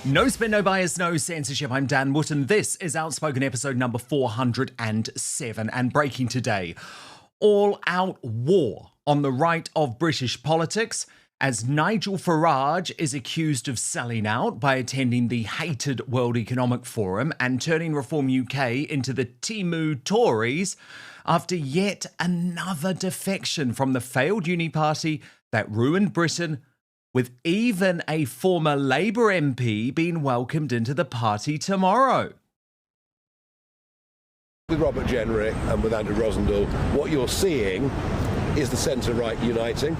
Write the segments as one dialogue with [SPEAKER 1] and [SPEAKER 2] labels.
[SPEAKER 1] No spin, no bias, no censorship. I'm Dan Wootton. This is Outspoken episode number 407. And breaking today, all-out war on the right of British politics as Nigel Farage is accused of selling out by attending the hated World Economic Forum and turning Reform UK into the TEMU Tories after yet another defection from the failed Uniparty that ruined Britain, with even a former Labour MP being welcomed into the party tomorrow.
[SPEAKER 2] With Robert Jenrick and with Andrew Rosindell, what you're seeing is the centre-right uniting,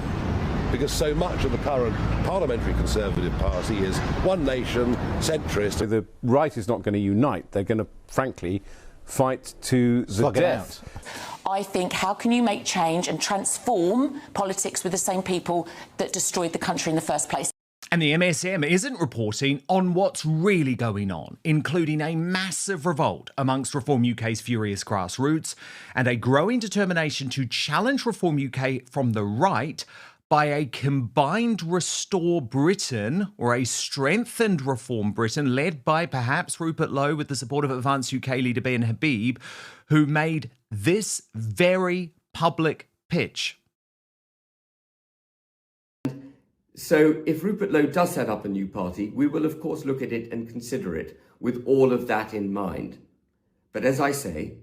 [SPEAKER 2] because so much of the current parliamentary Conservative Party is one nation, centrist.
[SPEAKER 3] The right is not going to unite. They're going to, frankly, fight to the death.
[SPEAKER 4] I think, how can you make change and transform politics with the same people that destroyed the country in the first place?
[SPEAKER 1] And the MSM isn't reporting on what's really going on, including a massive revolt amongst Reform UK's furious grassroots and a growing determination to challenge Reform UK from the right by a combined Restore Britain or a strengthened Reform Britain led by perhaps Rupert Lowe with the support of Advance UK leader Ben Habib, who made this very public pitch.
[SPEAKER 5] So if Rupert Lowe does set up a new party, we will of course look at it and consider it with all of that in mind. But as I say,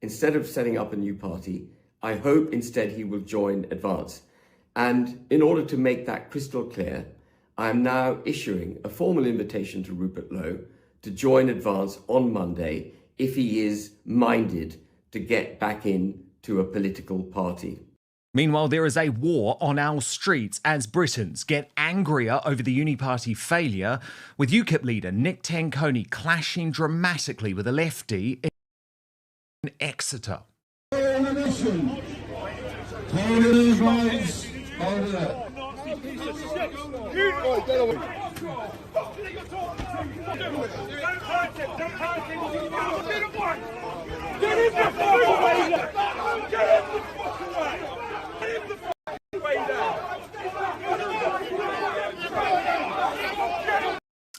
[SPEAKER 5] instead of setting up a new party, I hope instead he will join Advance. And in order to make that crystal clear, I am now issuing a formal invitation to Rupert Lowe to join Advance on Monday if he is minded to get back into a political party.
[SPEAKER 1] Meanwhile, there is a war on our streets as Britons get angrier over the Uniparty failure, with Ukip leader Nick Tenconi clashing dramatically with a leftie in Exeter.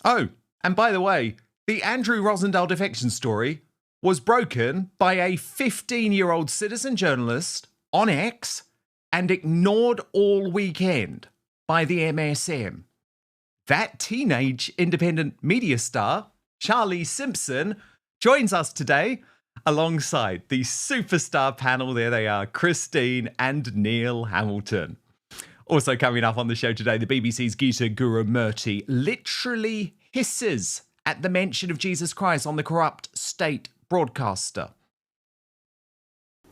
[SPEAKER 1] Oh, and by the way, the Andrew Rosindell defection story was broken by a 15-year-old citizen journalist on X and ignored all weekend by the MSM. That teenage independent media star, Charlie Simpson, joins us today alongside the superstar panel. There they are, Christine and Neil Hamilton. Also coming up on the show today, the BBC's Gita Gurumurti literally hisses at the mention of Jesus Christ on the corrupt state broadcaster.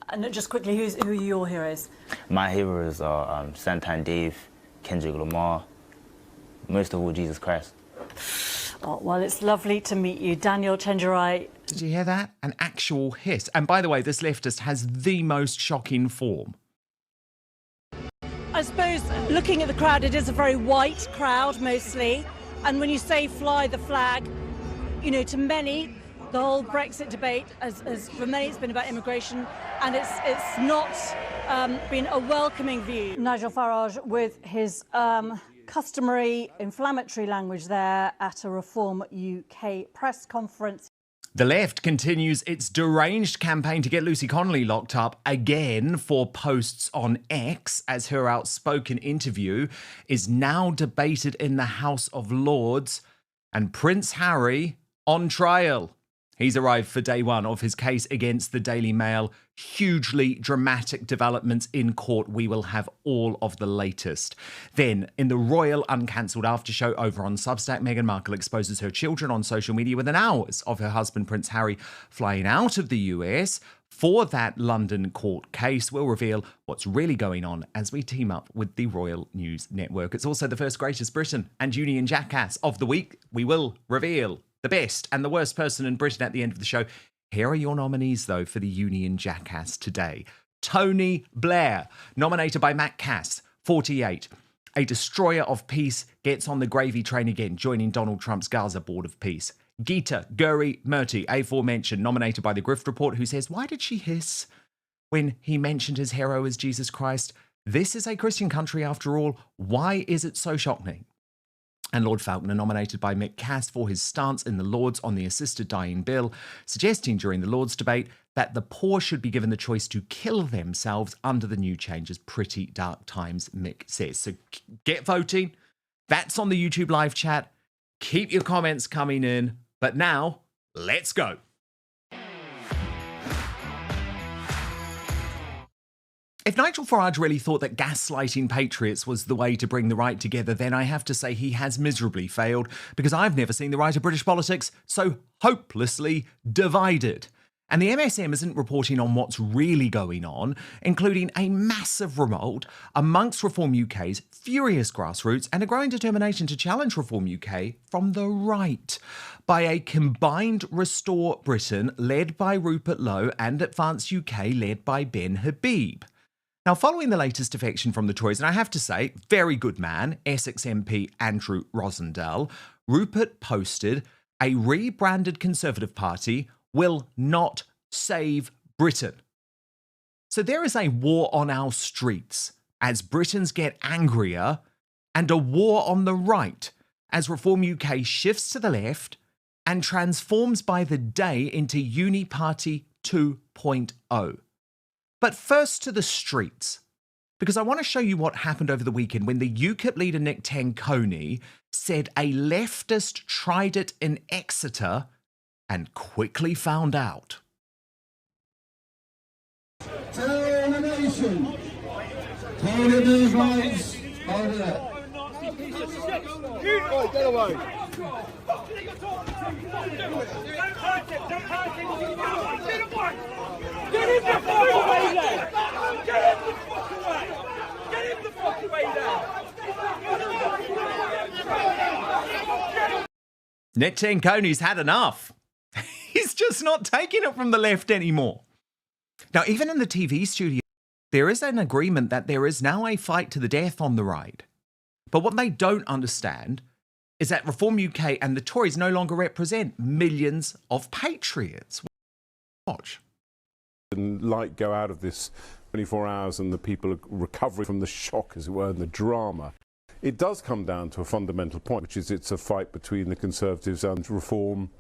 [SPEAKER 6] And just quickly, who are your heroes?
[SPEAKER 7] My heroes are Santan Dave, Kendrick Lamar, most of all Jesus Christ.
[SPEAKER 6] Oh, well, it's lovely to meet you, Daniel Chenjerai.
[SPEAKER 1] Did you hear that? An actual hiss. And by the way, this leftist has the most shocking form.
[SPEAKER 6] I suppose, looking at the crowd, it is a very white crowd, mostly. And when you say fly the flag, you know, to many, the whole Brexit debate, for many, it's been about immigration, and it's not been a welcoming view. Nigel Farage with his customary inflammatory language there at a Reform UK press conference.
[SPEAKER 1] The left continues its deranged campaign to get Lucy Connolly locked up again for posts on X, as her Outspoken interview is now debated in the House of Lords, and Prince Harry on trial. He's arrived for day one of his case against the Daily Mail. Hugely dramatic developments in court. We will have all of the latest. Then, in the royal uncancelled aftershow over on Substack, Meghan Markle exposes her children on social media within hours of her husband Prince Harry flying out of the US for that London court case. We'll reveal what's really going on as we team up with the Royal News Network. It's also the first Greatest Briton and Union Jackass of the week. We will reveal the best and the worst person in Britain at the end of the show. Here are your nominees, though, for the Union Jackass today. Tony Blair, nominated by Matt Cass, 48. A destroyer of peace gets on the gravy train again, joining Donald Trump's Gaza Board of Peace. Gita Gurumurti, aforementioned, nominated by the Grift Report, who says, why did she hiss when he mentioned his hero as Jesus Christ? This is a Christian country after all. Why is it so shocking? and Lord Falconer nominated by Mick Cass for his stance in the Lords on the assisted dying bill, suggesting during the Lords debate that the poor should be given the choice to kill themselves under the new changes. Pretty dark times, Mick says. So get voting. That's on the YouTube live chat. Keep your comments coming in. But now, let's go. If Nigel Farage really thought that gaslighting patriots was the way to bring the right together, then I have to say he has miserably failed, because I've never seen the right of British politics so hopelessly divided. And the MSM isn't reporting on what's really going on, including a massive revolt amongst Reform UK's furious grassroots and a growing determination to challenge Reform UK from the right by a combined Restore Britain led by Rupert Lowe and Advance UK led by Ben Habib. Now, following the latest defection from the Tories, and I have to say, very good man, Essex MP Andrew Rosindell, Rupert posted, "A rebranded Conservative Party will not save Britain." So there is a war on our streets as Britons get angrier, and a war on the right as Reform UK shifts to the left and transforms by the day into Uniparty 2.0. But first to the streets, because I want to show you what happened over the weekend when the Ukip leader Nick Tenconi said a leftist tried it in Exeter and quickly found out.
[SPEAKER 8] Tell the nation, hold it these rights, hold it. Get away. Get him the fuck away there! Get him the fuck away! Get him the fuck away there!
[SPEAKER 1] Nick Tenconi's had enough. He's just not taking it from the left anymore. Now, even in the TV studio, there is an agreement that there is now a fight to the death on the right. But what they don't understand is that Reform UK and the Tories no longer represent millions of patriots. Watch.
[SPEAKER 3] And light go out of this 24 hours and the people are recovering from the shock, as it were, and the drama. It does come down to a fundamental point, which is it's a fight between the Conservatives and Reform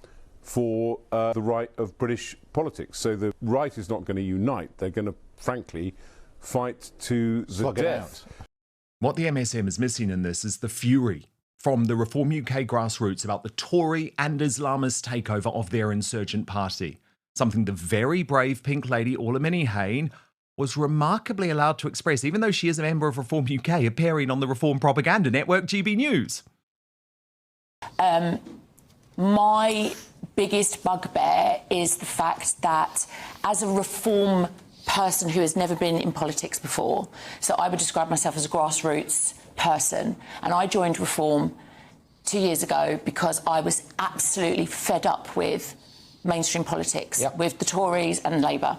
[SPEAKER 3] for the right of British politics. So the right is not going to unite. They're going to, frankly, fight to the death.
[SPEAKER 1] What the MSM is missing in this is the fury from the Reform UK grassroots about the Tory and Islamist takeover of their insurgent party. Something the very brave Pink Lady Orlamini Hayne was remarkably allowed to express, even though she is a member of Reform UK, appearing on the Reform propaganda network GB News.
[SPEAKER 4] My biggest bugbear is the fact that as a Reform person who has never been in politics before, so I would describe myself as a grassroots person, and I joined Reform 2 years ago because I was absolutely fed up with mainstream politics, with the Tories and Labour.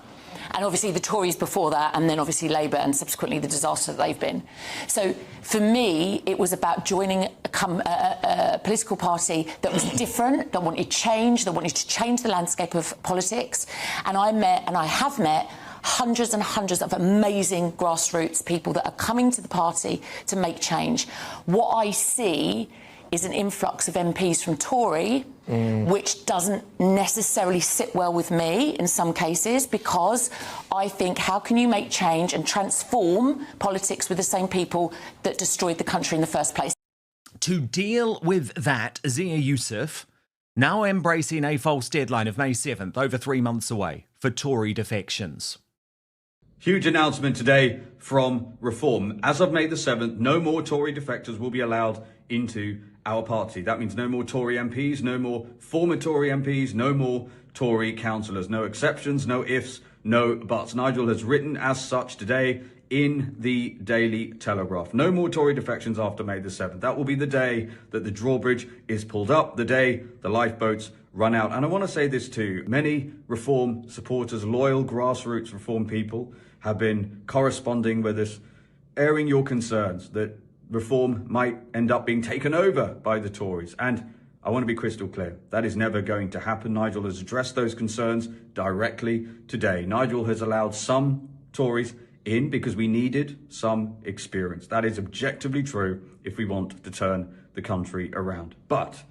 [SPEAKER 4] And obviously the Tories before that, and then obviously Labour, and subsequently the disaster that they've been. So for me, it was about joining a political party that was different, that wanted change, that wanted to change the landscape of politics. And I have met hundreds and hundreds of amazing grassroots people that are coming to the party to make change. What I see is an influx of MPs from Tory, which doesn't necessarily sit well with me in some cases, because I think, how can you make change and transform politics with the same people that destroyed the country in the first place?
[SPEAKER 1] To deal with that, Zia Youssef now embracing a false deadline of May 7th, over 3 months away, for Tory defections.
[SPEAKER 9] Huge announcement today from Reform. As of May the 7th, no more Tory defectors will be allowed into our party. That means no more Tory MPs, no more former Tory MPs, no more Tory councillors. No exceptions, no ifs, no buts. Nigel has written as such today in the Daily Telegraph. No more Tory defections after May the 7th. That will be the day that the drawbridge is pulled up, the day the lifeboats run out. And I want to say this too. Many Reform supporters, loyal grassroots Reform people, have been corresponding with us, airing your concerns that Reform might end up being taken over by the Tories. And I want to be crystal clear. That is never going to happen. Nigel has addressed those concerns directly today. Nigel has allowed some Tories in because we needed some experience. That is objectively true if we want to turn the country around. But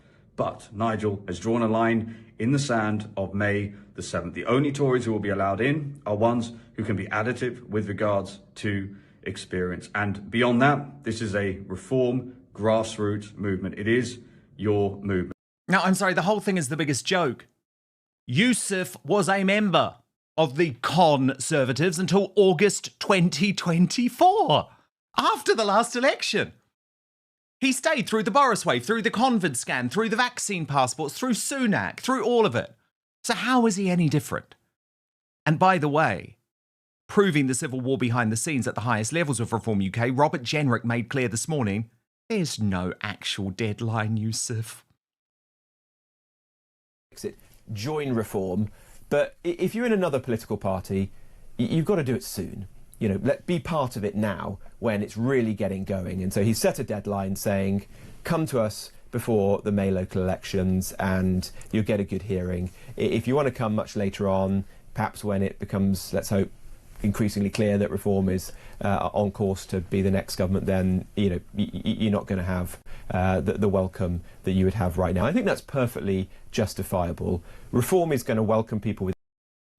[SPEAKER 9] Nigel has drawn a line in the sand of May the 7th. The only Tories who will be allowed in are ones who can be additive with regards to experience. And beyond that, this is a reform grassroots movement. It is your movement.
[SPEAKER 1] Now, I'm sorry, the whole thing is the biggest joke. Yusuf was a member of the Conservatives until August 2024, after the last election. He stayed through the Boris wave, through the Convid scam, through the vaccine passports, through Sunak, through all of it. So how is he any different? And by the way, proving the civil war behind the scenes at the highest levels of Reform UK, Robert Jenrick made clear this morning, there's no actual deadline, Yusuf.
[SPEAKER 10] Join Reform, but if you're in another political party, you've got to do it soon. You know, be part of it now when it's really getting going. And so he set a deadline saying, come to us before the May local elections and you'll get a good hearing. If you want to come much later on, perhaps when it becomes, let's hope, increasingly clear that Reform is on course to be the next government, then you're not going to have the welcome that you would have right now. I think that's perfectly justifiable. Reform is going to welcome people with.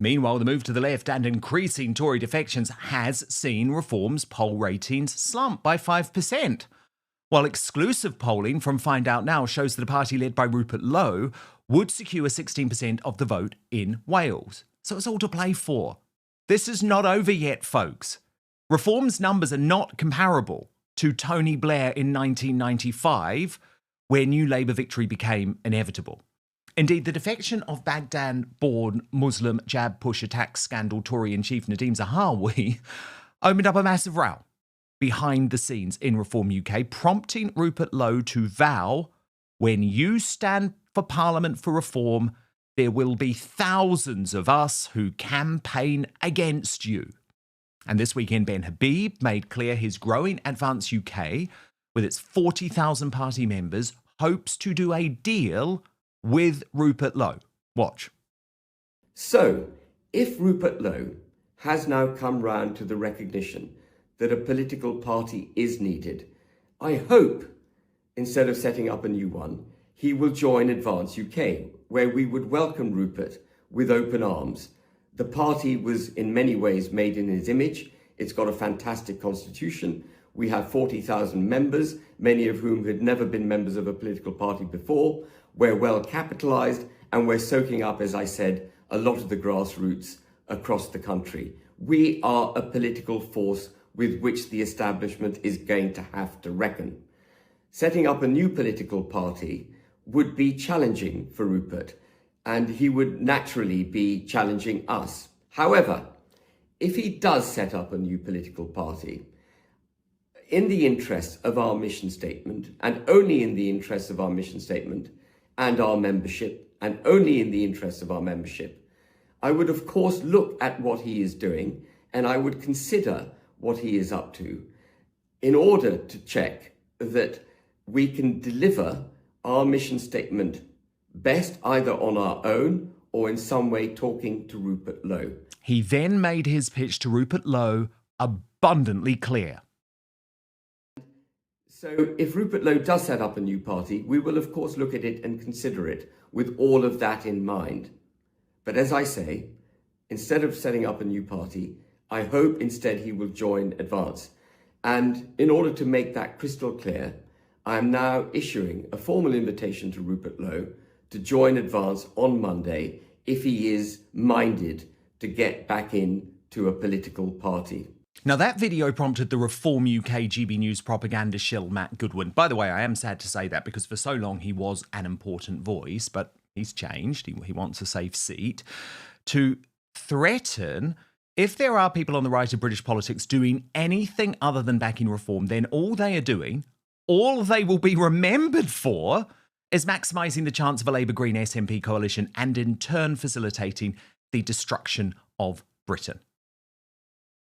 [SPEAKER 1] Meanwhile, the move to the left and increasing Tory defections has seen Reform's poll ratings slump by 5%, while exclusive polling from Find Out Now shows that a party led by Rupert Lowe would secure 16% of the vote in Wales. So it's all to play for. This is not over yet, folks. Reform's numbers are not comparable to Tony Blair in 1995, where New Labour victory became inevitable. Indeed, the defection of Baghdad-born Muslim jab push attack scandal Tory-in-chief Nadeem Zahawi opened up a massive row behind the scenes in Reform UK, prompting Rupert Lowe to vow, when you stand for Parliament for Reform, there will be thousands of us who campaign against you. And this weekend, Ben Habib made clear his growing Advance UK, with its 40,000 party members, hopes to do a deal with Rupert Lowe. Watch.
[SPEAKER 5] So, if Rupert Lowe has now come round to the recognition that a political party is needed, I hope, instead of setting up a new one, he will join Advance UK, where we would welcome Rupert with open arms. The party was in many ways made in his image. It's got a fantastic constitution. We have 40,000 members, many of whom had never been members of a political party before. We're well capitalised and we're soaking up, as I said, a lot of the grassroots across the country. We are a political force with which the establishment is going to have to reckon. Setting up a new political party would be challenging for Rupert, and he would naturally be challenging us. However, if he does set up a new political party, in the interests of our mission statement, and only in the interests of our mission statement and our membership, and only in the interests of our membership, I would of course look at what he is doing and I would consider what he is up to in order to check that we can deliver our mission statement best either on our own or in some way talking to Rupert Lowe.
[SPEAKER 1] He then made his pitch to Rupert Lowe abundantly clear.
[SPEAKER 5] So if Rupert Lowe does set up a new party, we will of course look at it and consider it with all of that in mind. But as I say, instead of setting up a new party, I hope instead he will join Advance. And in order to make that crystal clear, I am now issuing a formal invitation to Rupert Lowe to join Advance on Monday if he is minded to get back into a political party.
[SPEAKER 1] Now, that video prompted the Reform UK GB News propaganda shill Matt Goodwin. By the way, I am sad to say that because for so long he was an important voice, but he's changed. He wants a safe seat. To threaten, if there are people on the right of British politics doing anything other than backing Reform, then all they are doing, all they will be remembered for, is maximising the chance of a Labour Green SNP coalition and in turn facilitating the destruction of Britain.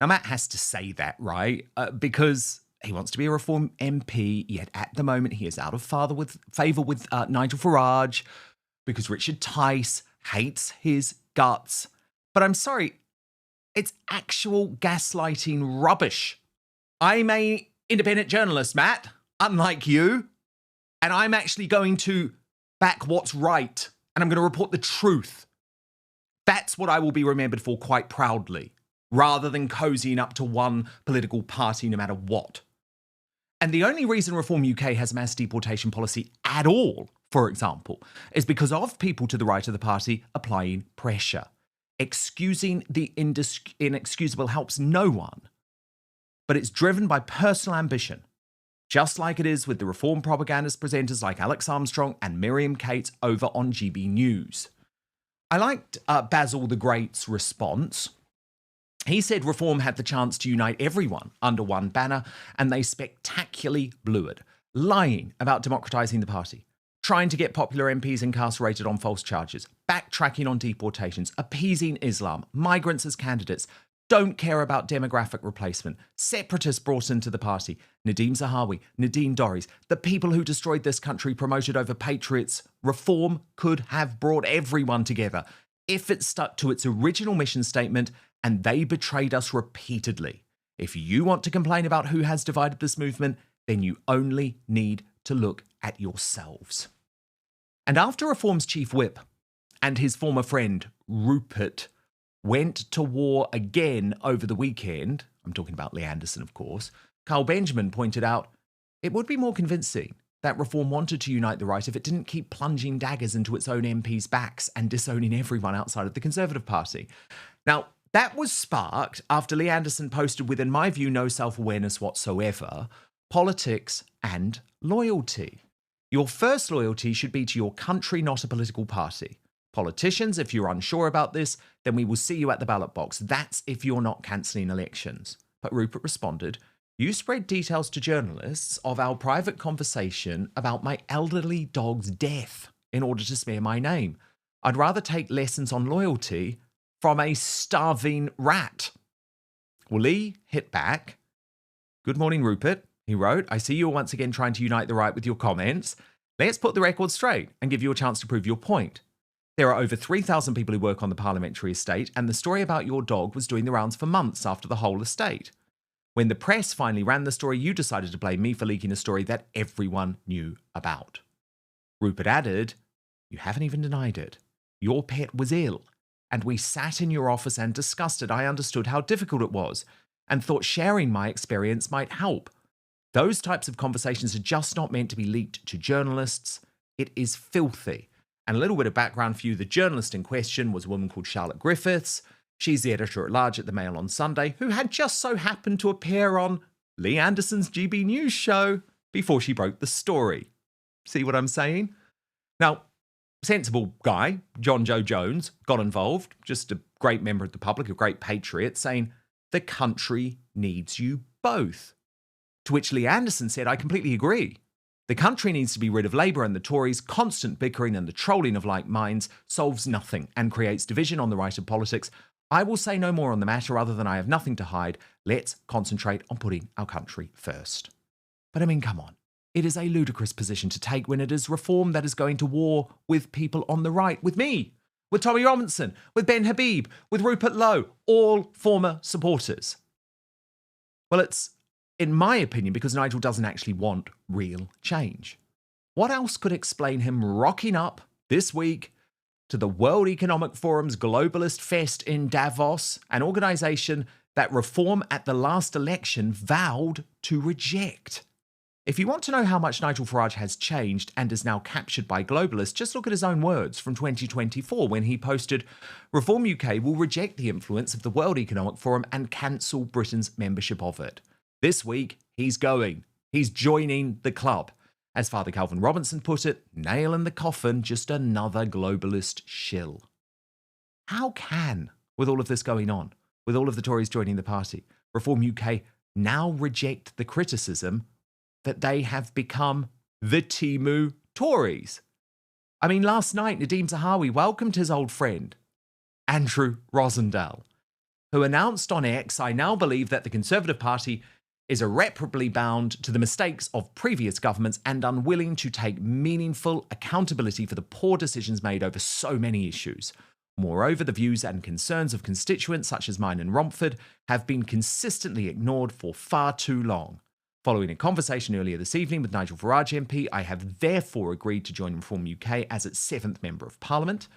[SPEAKER 1] Now, Matt has to say that, right? Because he wants to be a Reform MP, yet at the moment he is out of favour with Nigel Farage because Richard Tice hates his guts. But I'm sorry, it's actual gaslighting rubbish. I'm an independent journalist, Matt, unlike you. And I'm actually going to back what's right. And I'm going to report the truth. That's what I will be remembered for quite proudly, rather than cozying up to one political party no matter what. And the only reason Reform UK has mass deportation policy at all, for example, is because of people to the right of the party applying pressure. Excusing the inexcusable helps no one. But it's driven by personal ambition, just like it is with the Reform propagandist presenters like Alex Armstrong and Miriam Cates over on GB News. I liked Basil the Great's response. He said Reform had the chance to unite everyone under one banner, and they spectacularly blew it, lying about democratising the party, trying to get popular MPs incarcerated on false charges, backtracking on deportations, appeasing Islam, migrants as candidates, don't care about demographic replacement, separatists brought into the party, Nadeem Zahawi, Nadine Dorries, the people who destroyed this country promoted over patriots. Reform could have brought everyone together if it stuck to its original mission statement, and they betrayed us repeatedly. If you want to complain about who has divided this movement, then you only need to look at yourselves. And after Reform's chief whip and his former friend Rupert went to war again over the weekend, I'm talking about Lee Anderson, of course, Carl Benjamin pointed out it would be more convincing that Reform wanted to unite the right if it didn't keep plunging daggers into its own MPs' backs and disowning everyone outside of the Conservative Party. Now, that was sparked after Lee Anderson posted with, in my view, no self-awareness whatsoever, politics and loyalty. Your first loyalty should be to your country, not a political party. Politicians, if you're unsure about this, then we will see you at the ballot box. That's if you're not cancelling elections. But Rupert responded, you spread details to journalists of our private conversation about my elderly dog's death in order to smear my name. I'd rather take lessons on loyalty from a starving rat. Well, Lee hit back. Good morning, Rupert, he wrote. I see you're once again trying to unite the right with your comments. Let's put the record straight and give you a chance to prove your point. There are over 3,000 people who work on the parliamentary estate, and the story about your dog was doing the rounds for months after the whole estate. When the press finally ran the story, you decided to blame me for leaking a story that everyone knew about. Rupert added, you haven't even denied it. Your pet was ill, and we sat in your office and discussed it. I understood how difficult it was, and thought sharing my experience might help. Those types of conversations are just not meant to be leaked to journalists. It is filthy. And a little bit of background for you, the journalist in question was a woman called Charlotte Griffiths. She's the editor-at-large at the Mail on Sunday, who had just so happened to appear on Lee Anderson's GB News show before she broke the story. See what I'm saying? Now, sensible guy, John Joe Jones, got involved, just a great member of the public, a great patriot, saying, the country needs you both. To which Lee Anderson said, I completely agree. The country needs to be rid of Labour and the Tories. Constant bickering and the trolling of like minds solves nothing and creates division on the right of politics. I will say no more on the matter other than I have nothing to hide. Let's concentrate on putting our country first. But I mean, come on. It is a ludicrous position to take when it is Reform that is going to war with people on the right, with me, with Tommy Robinson, with Ben Habib, with Rupert Lowe, all former supporters. Well, it's, in my opinion, because Nigel doesn't actually want real change. What else could explain him rocking up this week to the World Economic Forum's Globalist Fest in Davos, an organisation that Reform at the last election vowed to reject? If you want to know how much Nigel Farage has changed and is now captured by globalists, just look at his own words from 2024 when he posted, Reform UK will reject the influence of the World Economic Forum and cancel Britain's membership of it. This week, he's going. He's joining the club. As Father Calvin Robinson put it, nail in the coffin, just another globalist shill. How can, with all of this going on, with all of the Tories joining the party, Reform UK now reject the criticism that they have become the TEMU Tories? I mean, last night, Nadeem Zahawi welcomed his old friend, Andrew Rosindell, who announced on X, I now believe that the Conservative Party is irreparably bound to the mistakes of previous governments and unwilling to take meaningful accountability for the poor decisions made over so many issues. Moreover, the views and concerns of constituents such as mine in Romford have been consistently ignored for far too long. Following a conversation earlier this evening with Nigel Farage MP, I have therefore agreed to join Reform UK as its 7th Member of Parliament.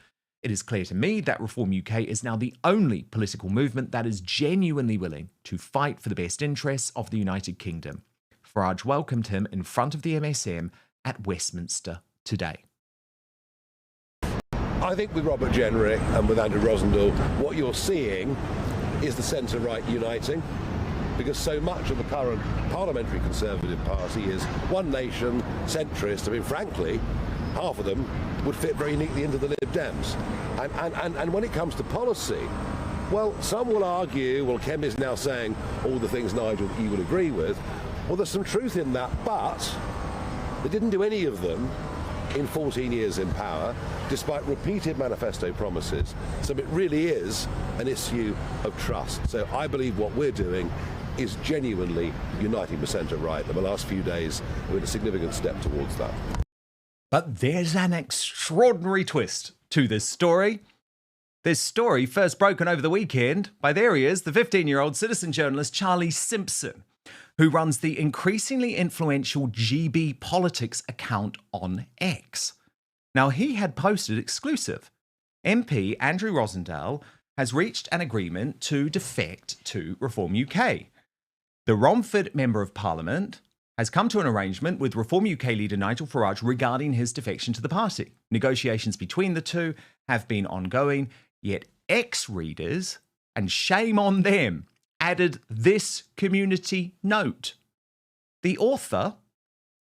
[SPEAKER 1] It is clear to me that Reform UK is now the only political movement that is genuinely willing to fight for the best interests of the United Kingdom. Farage welcomed him in front of the MSM at Westminster today.
[SPEAKER 2] I think with Robert Jenrick and with Andrew Rosindell, what you're seeing is the centre-right uniting, because so much of the current parliamentary Conservative Party is one nation, centrist. I mean, frankly, half of them would fit very neatly into the Lib Dems. And when it comes to policy, well, some will argue, well, Kem is now saying all the things, Nigel, that you would agree with. Well, there's some truth in that, but they didn't do any of them in 14 years in power, despite repeated manifesto promises. So it really is an issue of trust. So I believe what we're doing is genuinely uniting the centre-right, and the last few days have been a significant step towards that.
[SPEAKER 1] But there's an extraordinary twist to this story. This story first broken over the weekend by, there he is, the 15-year-old citizen journalist Charlie Simpson, who runs the increasingly influential GB Politics account on X. Now, he had posted exclusive. MP Andrew Rosindell has reached an agreement to defect to Reform UK. The Romford Member of Parliament has come to an arrangement with Reform UK leader Nigel Farage regarding his defection to the party. Negotiations between the two have been ongoing, yet X-readers, and shame on them, added this community note. The author,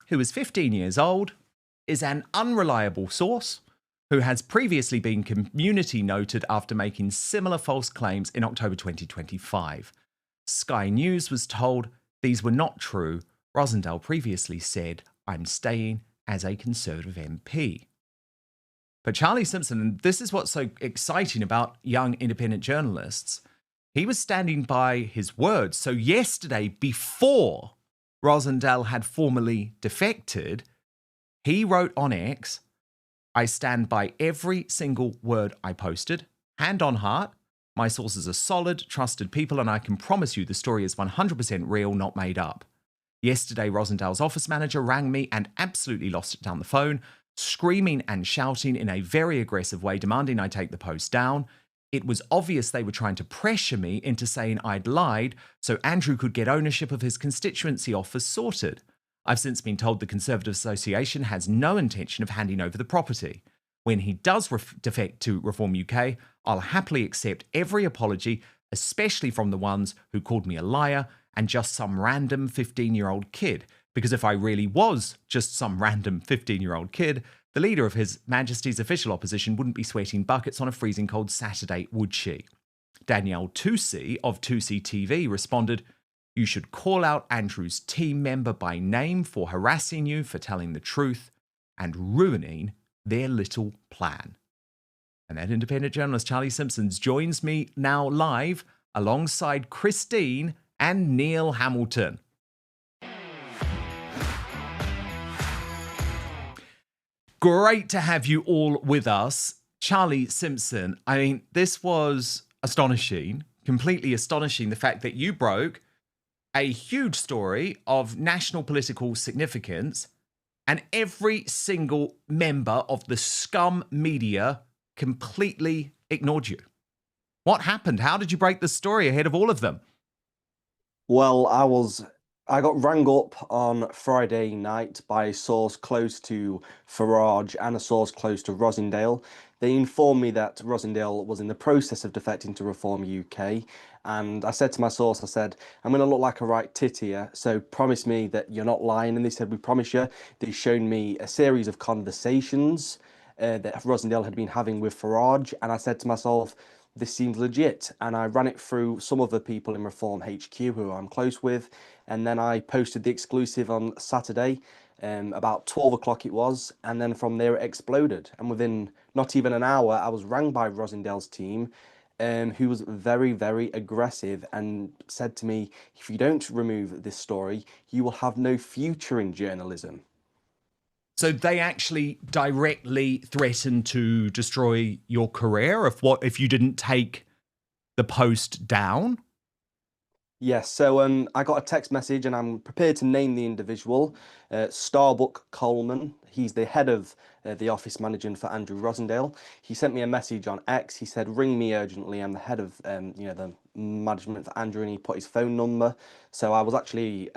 [SPEAKER 1] who is 15 years old, is an unreliable source who has previously been community noted after making similar false claims in October 2025. Sky News was told these were not true. Rosindell previously said, "I'm staying as a Conservative MP." But Charlie Simpson, and this is what's so exciting about young independent journalists, he was standing by his words. So yesterday, before Rosindell had formally defected, he wrote on X, "I stand by every single word I posted. Hand on heart, my sources are solid, trusted people, and I can promise you the story is 100% real, not made up." Yesterday, Rosindell's office manager rang me and absolutely lost it down the phone, screaming and shouting in a very aggressive way, demanding I take the post down. It was obvious they were trying to pressure me into saying I'd lied so Andrew could get ownership of his constituency office sorted. I've since been told the Conservative Association has no intention of handing over the property. When he does defect to Reform UK, I'll happily accept every apology, especially from the ones who called me a liar and just some random 15-year-old kid. Because if I really was just some random 15-year-old kid, the leader of His Majesty's official opposition wouldn't be sweating buckets on a freezing cold Saturday, would she? Danielle Toosey of Toosey TV responded, "You should call out Andrew's team member by name for harassing you, for telling the truth and ruining their little plan." And that independent journalist, Charlie Simpson, joins me now live alongside Christine and Neil Hamilton. Great to have you all with us. Charlie Simpson, I mean, this was astonishing, completely astonishing, the fact that you broke a huge story of national political significance and every single member of the scum media completely ignored you. What happened? How did you break the story ahead of all of them?
[SPEAKER 11] Well, I got rang up on Friday night by a source close to Farage and a source close to Rosindell. They informed me that Rosindell was in the process of defecting to Reform UK. And I said to my source, I said, "I'm going to look like a right tit here, so promise me that you're not lying." And they said, "We promise you." They've shown me a series of conversations that Rosindell had been having with Farage. And I said to myself, this seems legit. And I ran it through some other people in Reform HQ who I'm close with. And then I posted the exclusive on Saturday, about 12 o'clock it was. And then from there it exploded. And within not even an hour, I was rang by Rosindell's team, who was very, very aggressive and said to me, "If you don't remove this story, you will have no future in journalism."
[SPEAKER 1] So they actually directly threatened to destroy your career if you didn't take the post down?
[SPEAKER 11] Yes, so I got a text message and I'm prepared to name the individual, Starbuck Coleman. He's the head of the office managing for Andrew Rosindell. He sent me a message on X. He said, ring me urgently. I'm the head of the management for Andrew, and he put his phone number. So I was actually,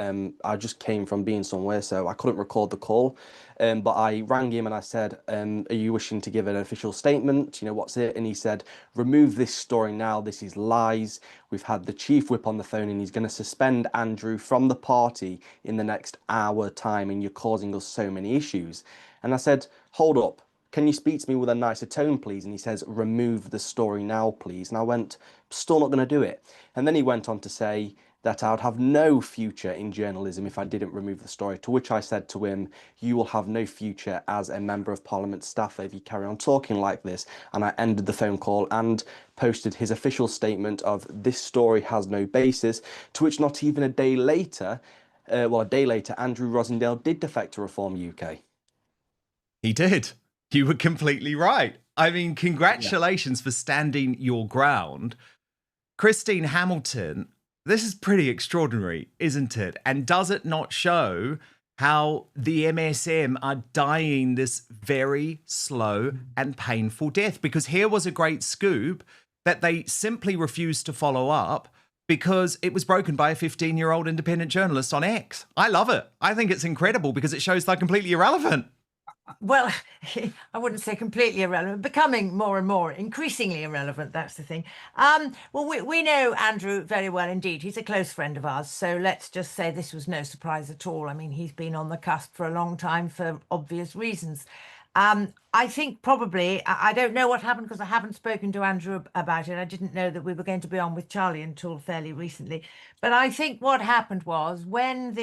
[SPEAKER 11] I just came from being somewhere, so I couldn't record the call. But I rang him and I said, are you wishing to give an official statement? What's it? And he said, remove this story now. This is lies. We've had the chief whip on the phone and he's going to suspend Andrew from the party in the next hour time, and you're causing us so many issues. And I said, hold up. Can you speak to me with a nicer tone, please? And he says, remove the story now, please. And I went, still not going to do it. And then he went on to say that I would have no future in journalism if I didn't remove the story, to which I said to him, you will have no future as a member of Parliament staffer if you carry on talking like this. And I ended the phone call and posted his official statement of this story has no basis, to which not even a day later, Andrew Rosindell did defect to Reform UK.
[SPEAKER 1] He did. You were completely right. I mean, congratulations for standing your ground. Christine Hamilton, this is pretty extraordinary, isn't it? And does it not show how the MSM are dying this very slow and painful death? Because here was a great scoop that they simply refused to follow up because it was broken by a 15-year-old independent journalist on X. I love it. I think it's incredible because it shows they're completely irrelevant.
[SPEAKER 12] Well, I wouldn't say completely irrelevant, becoming more and more increasingly irrelevant. That's the thing. Well, we know Andrew very well indeed. He's a close friend of ours. So let's just say this was no surprise at all. I mean, he's been on the cusp for a long time for obvious reasons. I think probably, I don't know what happened because I haven't spoken to Andrew about it. I didn't know that we were going to be on with Charlie until fairly recently. But I think what happened was when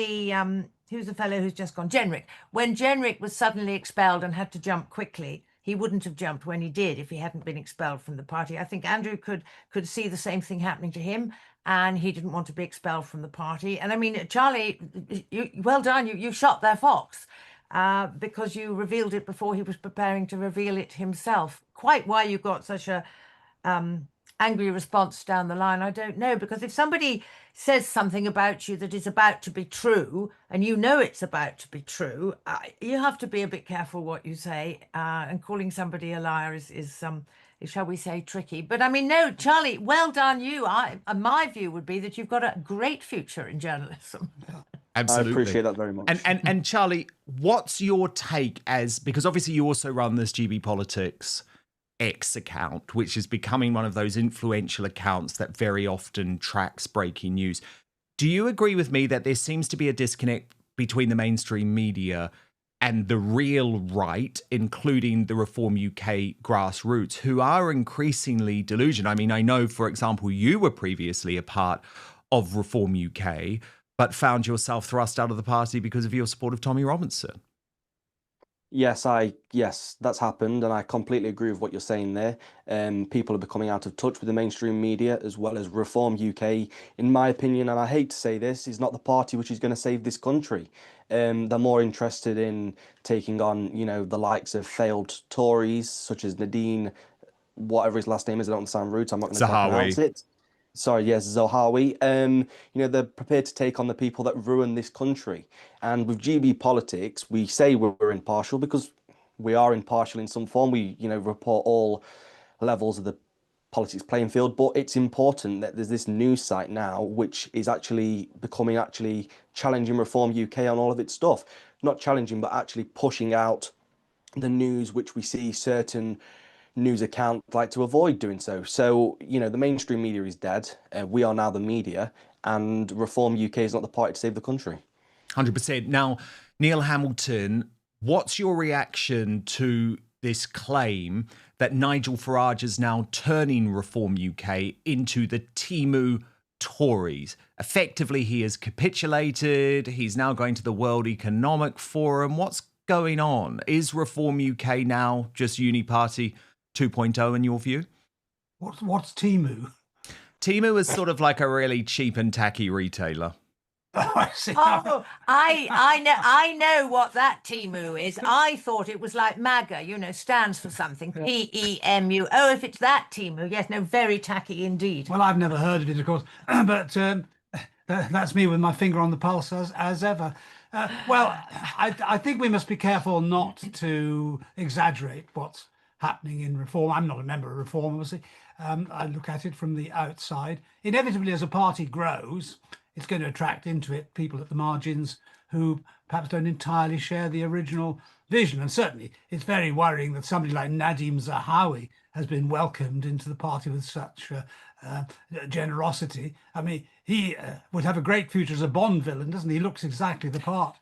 [SPEAKER 12] who's the fellow who's just gone? Jenrick. When Jenrick was suddenly expelled and had to jump quickly, he wouldn't have jumped when he did if he hadn't been expelled from the party. I think Andrew could see the same thing happening to him, and he didn't want to be expelled from the party. And I mean, Charlie, well done. You shot their fox because you revealed it before he was preparing to reveal it himself. Quite why you got such a angry response down the line, I don't know, because if somebody says something about you that is about to be true and you know it's about to be true, you have to be a bit careful what you say, and calling somebody a liar is shall we say, tricky. But I mean, no, Charlie, well done you. My view would be that you've got a great future in journalism.
[SPEAKER 1] Absolutely.
[SPEAKER 11] I appreciate that very much.
[SPEAKER 1] And Charlie, what's your take because obviously you also run this GB Politics X account, which is becoming one of those influential accounts that very often tracks breaking news. Do you agree with me that there seems to be a disconnect between the mainstream media and the real right, including the Reform UK grassroots, who are increasingly delusional? I mean, I know, for example, you were previously a part of Reform UK, but found yourself thrust out of the party because of your support of Tommy Robinson.
[SPEAKER 11] Yes, that's happened, and I completely agree with what you're saying there. People are becoming out of touch with the mainstream media as well as Reform UK, in my opinion, and I hate to say this, is not the party which is going to save this country. They're more interested in taking on, the likes of failed Tories, such as Nadine, whatever his last name is, I don't understand root, I'm not going to pronounce it. Sorry, yes, Zahawi. They're prepared to take on the people that ruin this country. And with GB Politics, we say we're impartial because we are impartial in some form. We, report all levels of the politics playing field. But it's important that there's this news site now, which is actually becoming challenging Reform UK on all of its stuff. Not challenging, but actually pushing out the news which we see certain news account like to avoid doing so. So, the mainstream media is dead. We are now the media, and Reform UK is not the party to save the country.
[SPEAKER 1] 100%. Now, Neil Hamilton, what's your reaction to this claim that Nigel Farage is now turning Reform UK into the TEMU Tories? Effectively, he has capitulated. He's now going to the World Economic Forum. What's going on? Is Reform UK now just Uniparty 2.0 in your view?
[SPEAKER 13] What's TEMU?
[SPEAKER 1] TEMU is sort of like a really cheap and tacky retailer.
[SPEAKER 12] I know what that TEMU is. I thought it was like MAGA, stands for something. TEMU. Oh, if it's that TEMU, yes, no, very tacky indeed.
[SPEAKER 13] Well, I've never heard of it, of course, but That's me with my finger on the pulse as ever. Well, I think we must be careful not to exaggerate what's happening in Reform. I'm not a member of Reform, obviously. I look at it from the outside. Inevitably, as a party grows, it's going to attract into it people at the margins who perhaps don't entirely share the original vision. And certainly, it's very worrying that somebody like Nadim Zahawi has been welcomed into the party with such generosity. I mean, he would have a great future as a Bond villain, doesn't he? He looks exactly the part.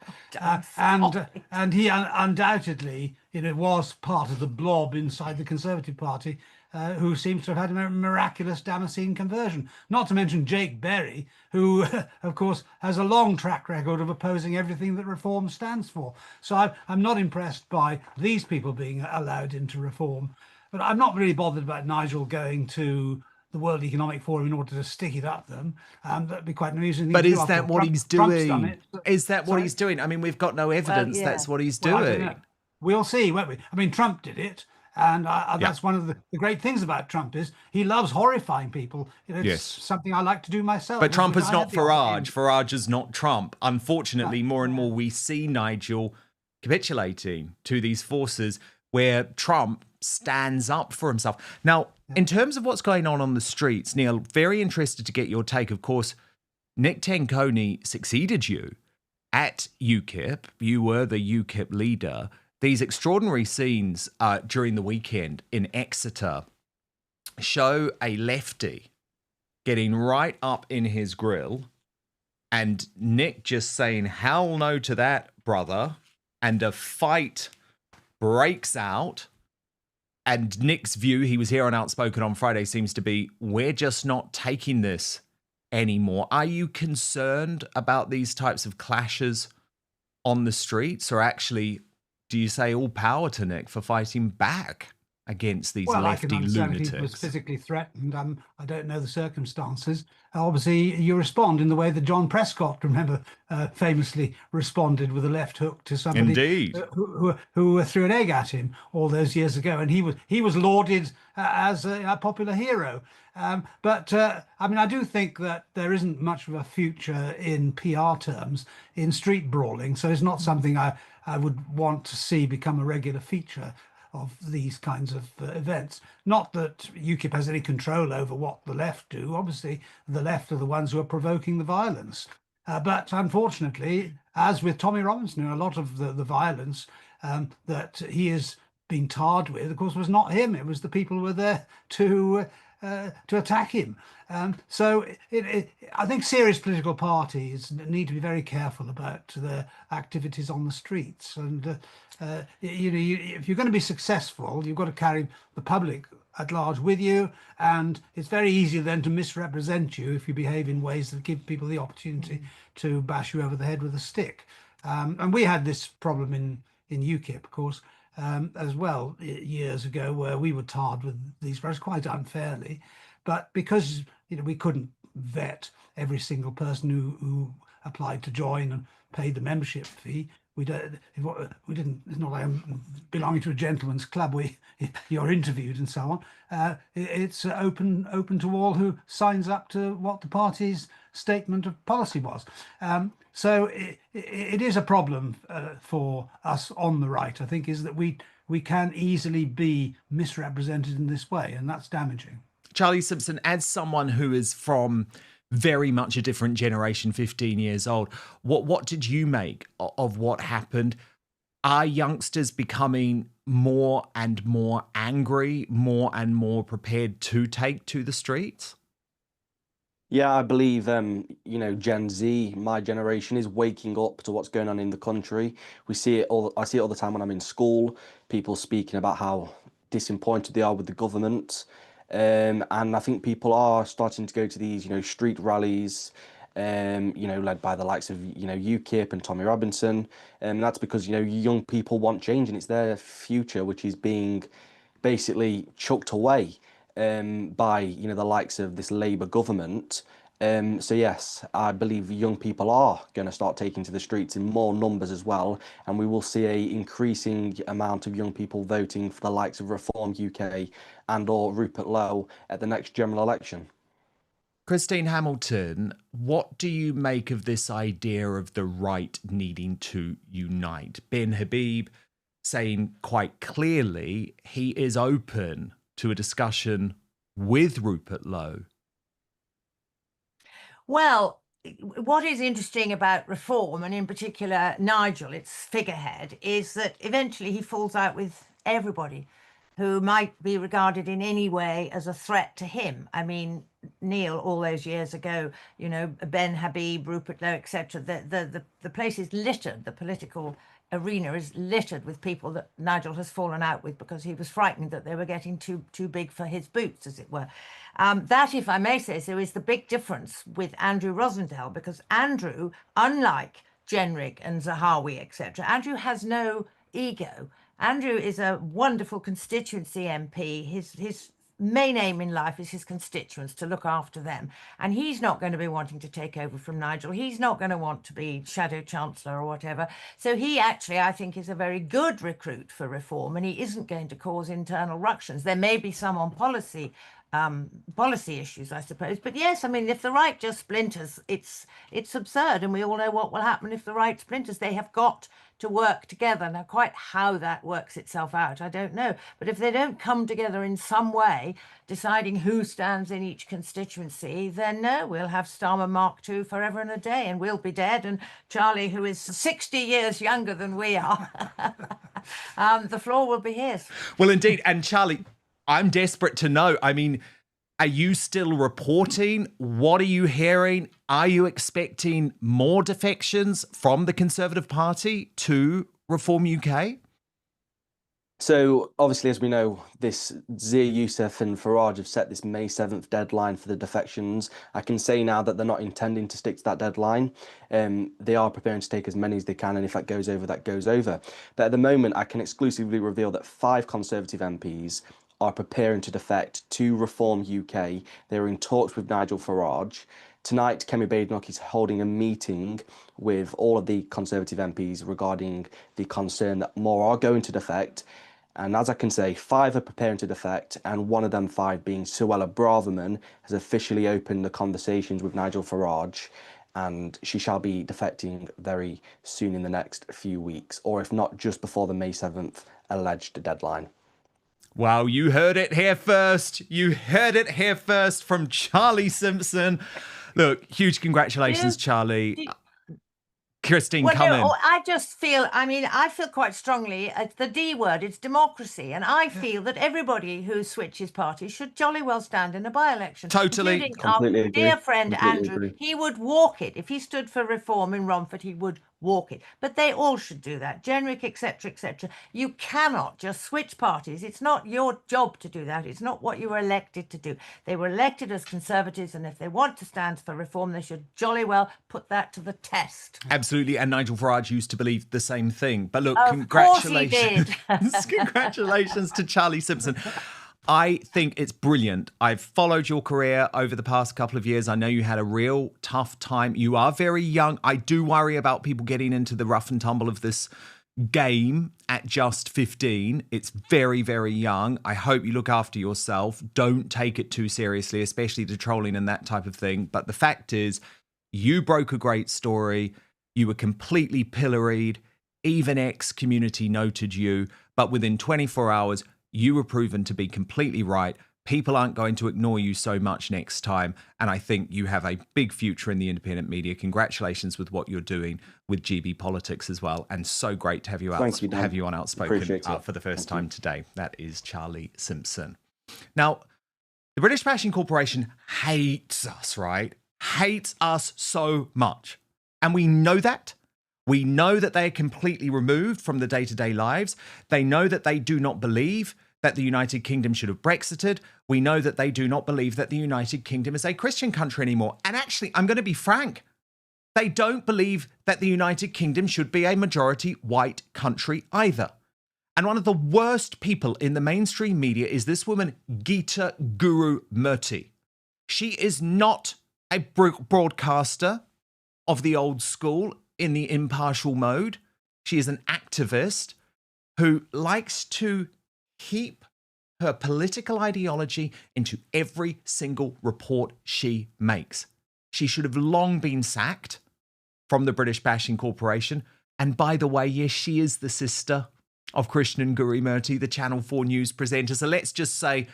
[SPEAKER 13] And he undoubtedly, was part of the blob inside the Conservative Party, who seems to have had a miraculous Damascene conversion. Not to mention Jake Berry, who, of course, has a long track record of opposing everything that Reform stands for. So I'm not impressed by these people being allowed into Reform. But I'm not really bothered about Nigel going to the World Economic Forum in order to stick it up them. That'd be quite an amusing thing.
[SPEAKER 1] But
[SPEAKER 13] to do.
[SPEAKER 1] is that what he's doing? Is that what he's doing? I mean, we've got no evidence that's what he's doing.
[SPEAKER 13] We'll see, won't we? I mean, Trump did it. And that's one of the great things about Trump is he loves horrifying people. It's something I like to do myself.
[SPEAKER 1] But Trump is not Farage. Farage is not Trump. Unfortunately, more and more we see Nigel capitulating to these forces where Trump stands up for himself. Now, in terms of what's going on the streets, Neil, very interested to get your take. Of course, Nick Tenconi succeeded you at Ukip. You were the Ukip leader. These extraordinary scenes during the weekend in Exeter show a leftie getting right up in his grill and Nick just saying, hell no to that, brother. And a fight breaks out. And Nick's view, he was here on Outspoken on Friday, seems to be, we're just not taking this anymore. Are you concerned about these types of clashes on the streets, or actually do you say all power to Nick for fighting back against these lefty lunatics?
[SPEAKER 13] He was physically threatened. I don't know the circumstances. Obviously, you respond in the way that John Prescott, remember, famously responded with a left hook to somebody who threw an egg at him all those years ago, and he was lauded as a popular hero. But I mean, I do think that there isn't much of a future in PR terms in street brawling, so it's not something I would want to see become a regular feature of these kinds of events. Not that UKIP has any control over what the left do. Obviously, the left are the ones who are provoking the violence. But unfortunately, as with Tommy Robinson, a lot of the violence that he has been tarred with, of course, was not him. It was the people who were there to attack him. So I think serious political parties need to be very careful about their activities on the streets. And if you're going to be successful, you've got to carry the public at large with you. And it's very easy then to misrepresent you if you behave in ways that give people the opportunity to bash you over the head with a stick. And we had this problem in UKIP, of course, as well years ago, where we were tarred with these pressures quite unfairly, but because we couldn't vet every single person who applied to join and paid the membership fee. We didn't. It's not like I'm belonging to a gentleman's club where you're interviewed and so on. It's open to all who signs up to what the party's statement of policy was. So it is a problem for us on the right, I think, is that we can easily be misrepresented in this way, and that's damaging.
[SPEAKER 1] Charlie Simpson, as someone who is from very much a different generation, 15 years old, what did you make of what happened? Are youngsters becoming more and more angry, more and more prepared to take to the streets?
[SPEAKER 11] Yeah, I believe, Gen Z, my generation, is waking up to what's going on in the country. I see it all the time when I'm in school, people speaking about how disappointed they are with the government. And I think people are starting to go to these, street rallies, led by the likes of, UKIP and Tommy Robinson. And that's because, young people want change, and it's their future which is being basically chucked away by, the likes of this Labour government. So yes, I believe young people are going to start taking to the streets in more numbers as well, and we will see an increasing amount of young people voting for the likes of Reform UK and or Rupert Lowe at the next general election.
[SPEAKER 1] Christine Hamilton, what do you make of this idea of the right needing to unite? Ben Habib saying quite clearly he is open to a discussion with Rupert Lowe.
[SPEAKER 12] Well, what is interesting about Reform, and in particular Nigel, its figurehead, is that eventually he falls out with everybody who might be regarded in any way as a threat to him. I mean, Neil, all those years ago, you know, Ben Habib, Rupert Lowe, etc. The place is littered. The political arena is littered with people that Nigel has fallen out with because he was frightened that they were getting too big for his boots, as it were. That, if I may say so, is the big difference with Andrew Rosindell, because Andrew, unlike Jenrick and Zahawi, etc., Andrew has no ego. Andrew is a wonderful constituency MP. His main aim in life is his constituents, to look after them. And he's not going to be wanting to take over from Nigel. He's not going to want to be Shadow Chancellor or whatever. So he actually, I think, is a very good recruit for Reform, and he isn't going to cause internal ructions. There may be some on policy issues, I suppose. But yes, I mean, if the right just splinters, it's absurd. And we all know what will happen if the right splinters. They have got to work together. Now, quite how that works itself out, I don't know. But if they don't come together in some way, deciding who stands in each constituency, then no, we'll have Starmer Mark II forever and a day, and we'll be dead. And Charlie, who is 60 years younger than we are, the floor will be his.
[SPEAKER 1] Well, indeed. And Charlie, I'm desperate to know. I mean, are you still reporting? What are you hearing? Are you expecting more defections from the Conservative Party to Reform UK?
[SPEAKER 11] So, obviously, as we know, this Zia Youssef and Farage have set this May 7th deadline for the defections. I can say now that they're not intending to stick to that deadline. They are preparing to take as many as they can, and if that goes over, that goes over. But at the moment, I can exclusively reveal that 5 Conservative MPs are preparing to defect to Reform UK. They're in talks with Nigel Farage. Tonight, Kemi Badenoch is holding a meeting with all of the Conservative MPs regarding the concern that more are going to defect. And as I can say, 5 are preparing to defect, and one of them 5, being Suella Braverman, has officially opened the conversations with Nigel Farage, and she shall be defecting very soon in the next few weeks, or if not, just before the May 7th alleged deadline.
[SPEAKER 1] Well, you heard it here first. You heard it here first from Charlie Simpson. Look, huge congratulations, Charlie. Christine, come in.
[SPEAKER 12] I just feel, I feel quite strongly, it's the D word, it's democracy. And I feel that everybody who switches parties should jolly well stand in a by-election.
[SPEAKER 1] Totally.
[SPEAKER 12] Completely agree. Dear friend Andrew, he would walk it. If he stood for Reform in Romford, he would walk it. But they all should do that. Jenrick, etc., etc. You cannot just switch parties. It's not your job to do that. It's not what you were elected to do. They were elected as Conservatives, and if they want to stand for Reform, they should jolly well put that to the test.
[SPEAKER 1] Absolutely. And Nigel Farage used to believe the same thing. But look,
[SPEAKER 12] congratulations.
[SPEAKER 1] Congratulations to Charlie Simpson. I think it's brilliant. I've followed your career over the past couple of years. I know you had a real tough time. You are very young. I do worry about people getting into the rough and tumble of this game at just 15. It's very, very young. I hope you look after yourself. Don't take it too seriously, especially the trolling and that type of thing. But the fact is, you broke a great story. You were completely pilloried. Even X community noted you. But within 24 hours, you were proven to be completely right. People aren't going to ignore you so much next time. And I think you have a big future in the independent media. Congratulations with what you're doing with GB Politics as well. And so great to have you on Outspoken for the first time today. That is Charlie Simpson. Now, the British Bashing Corporation hates us, right? Hates us so much. And we know that. We know that they are completely removed from the day-to-day lives. They know that they do not believe that the United Kingdom should have Brexited. We know that they do not believe that the United Kingdom is a Christian country anymore. And actually, I'm going to be frank, they don't believe that the United Kingdom should be a majority white country either. And one of the worst people in the mainstream media is this woman, Geeta Guru Murthy. She is not a broadcaster of the old school in the impartial mode. She is an activist who likes to keep her political ideology into every single report she makes. She should have long been sacked from the British Bashing Corporation. And by the way, yes, she is the sister of Krishnan Gurumurthy, the Channel 4 news presenter. So let's just say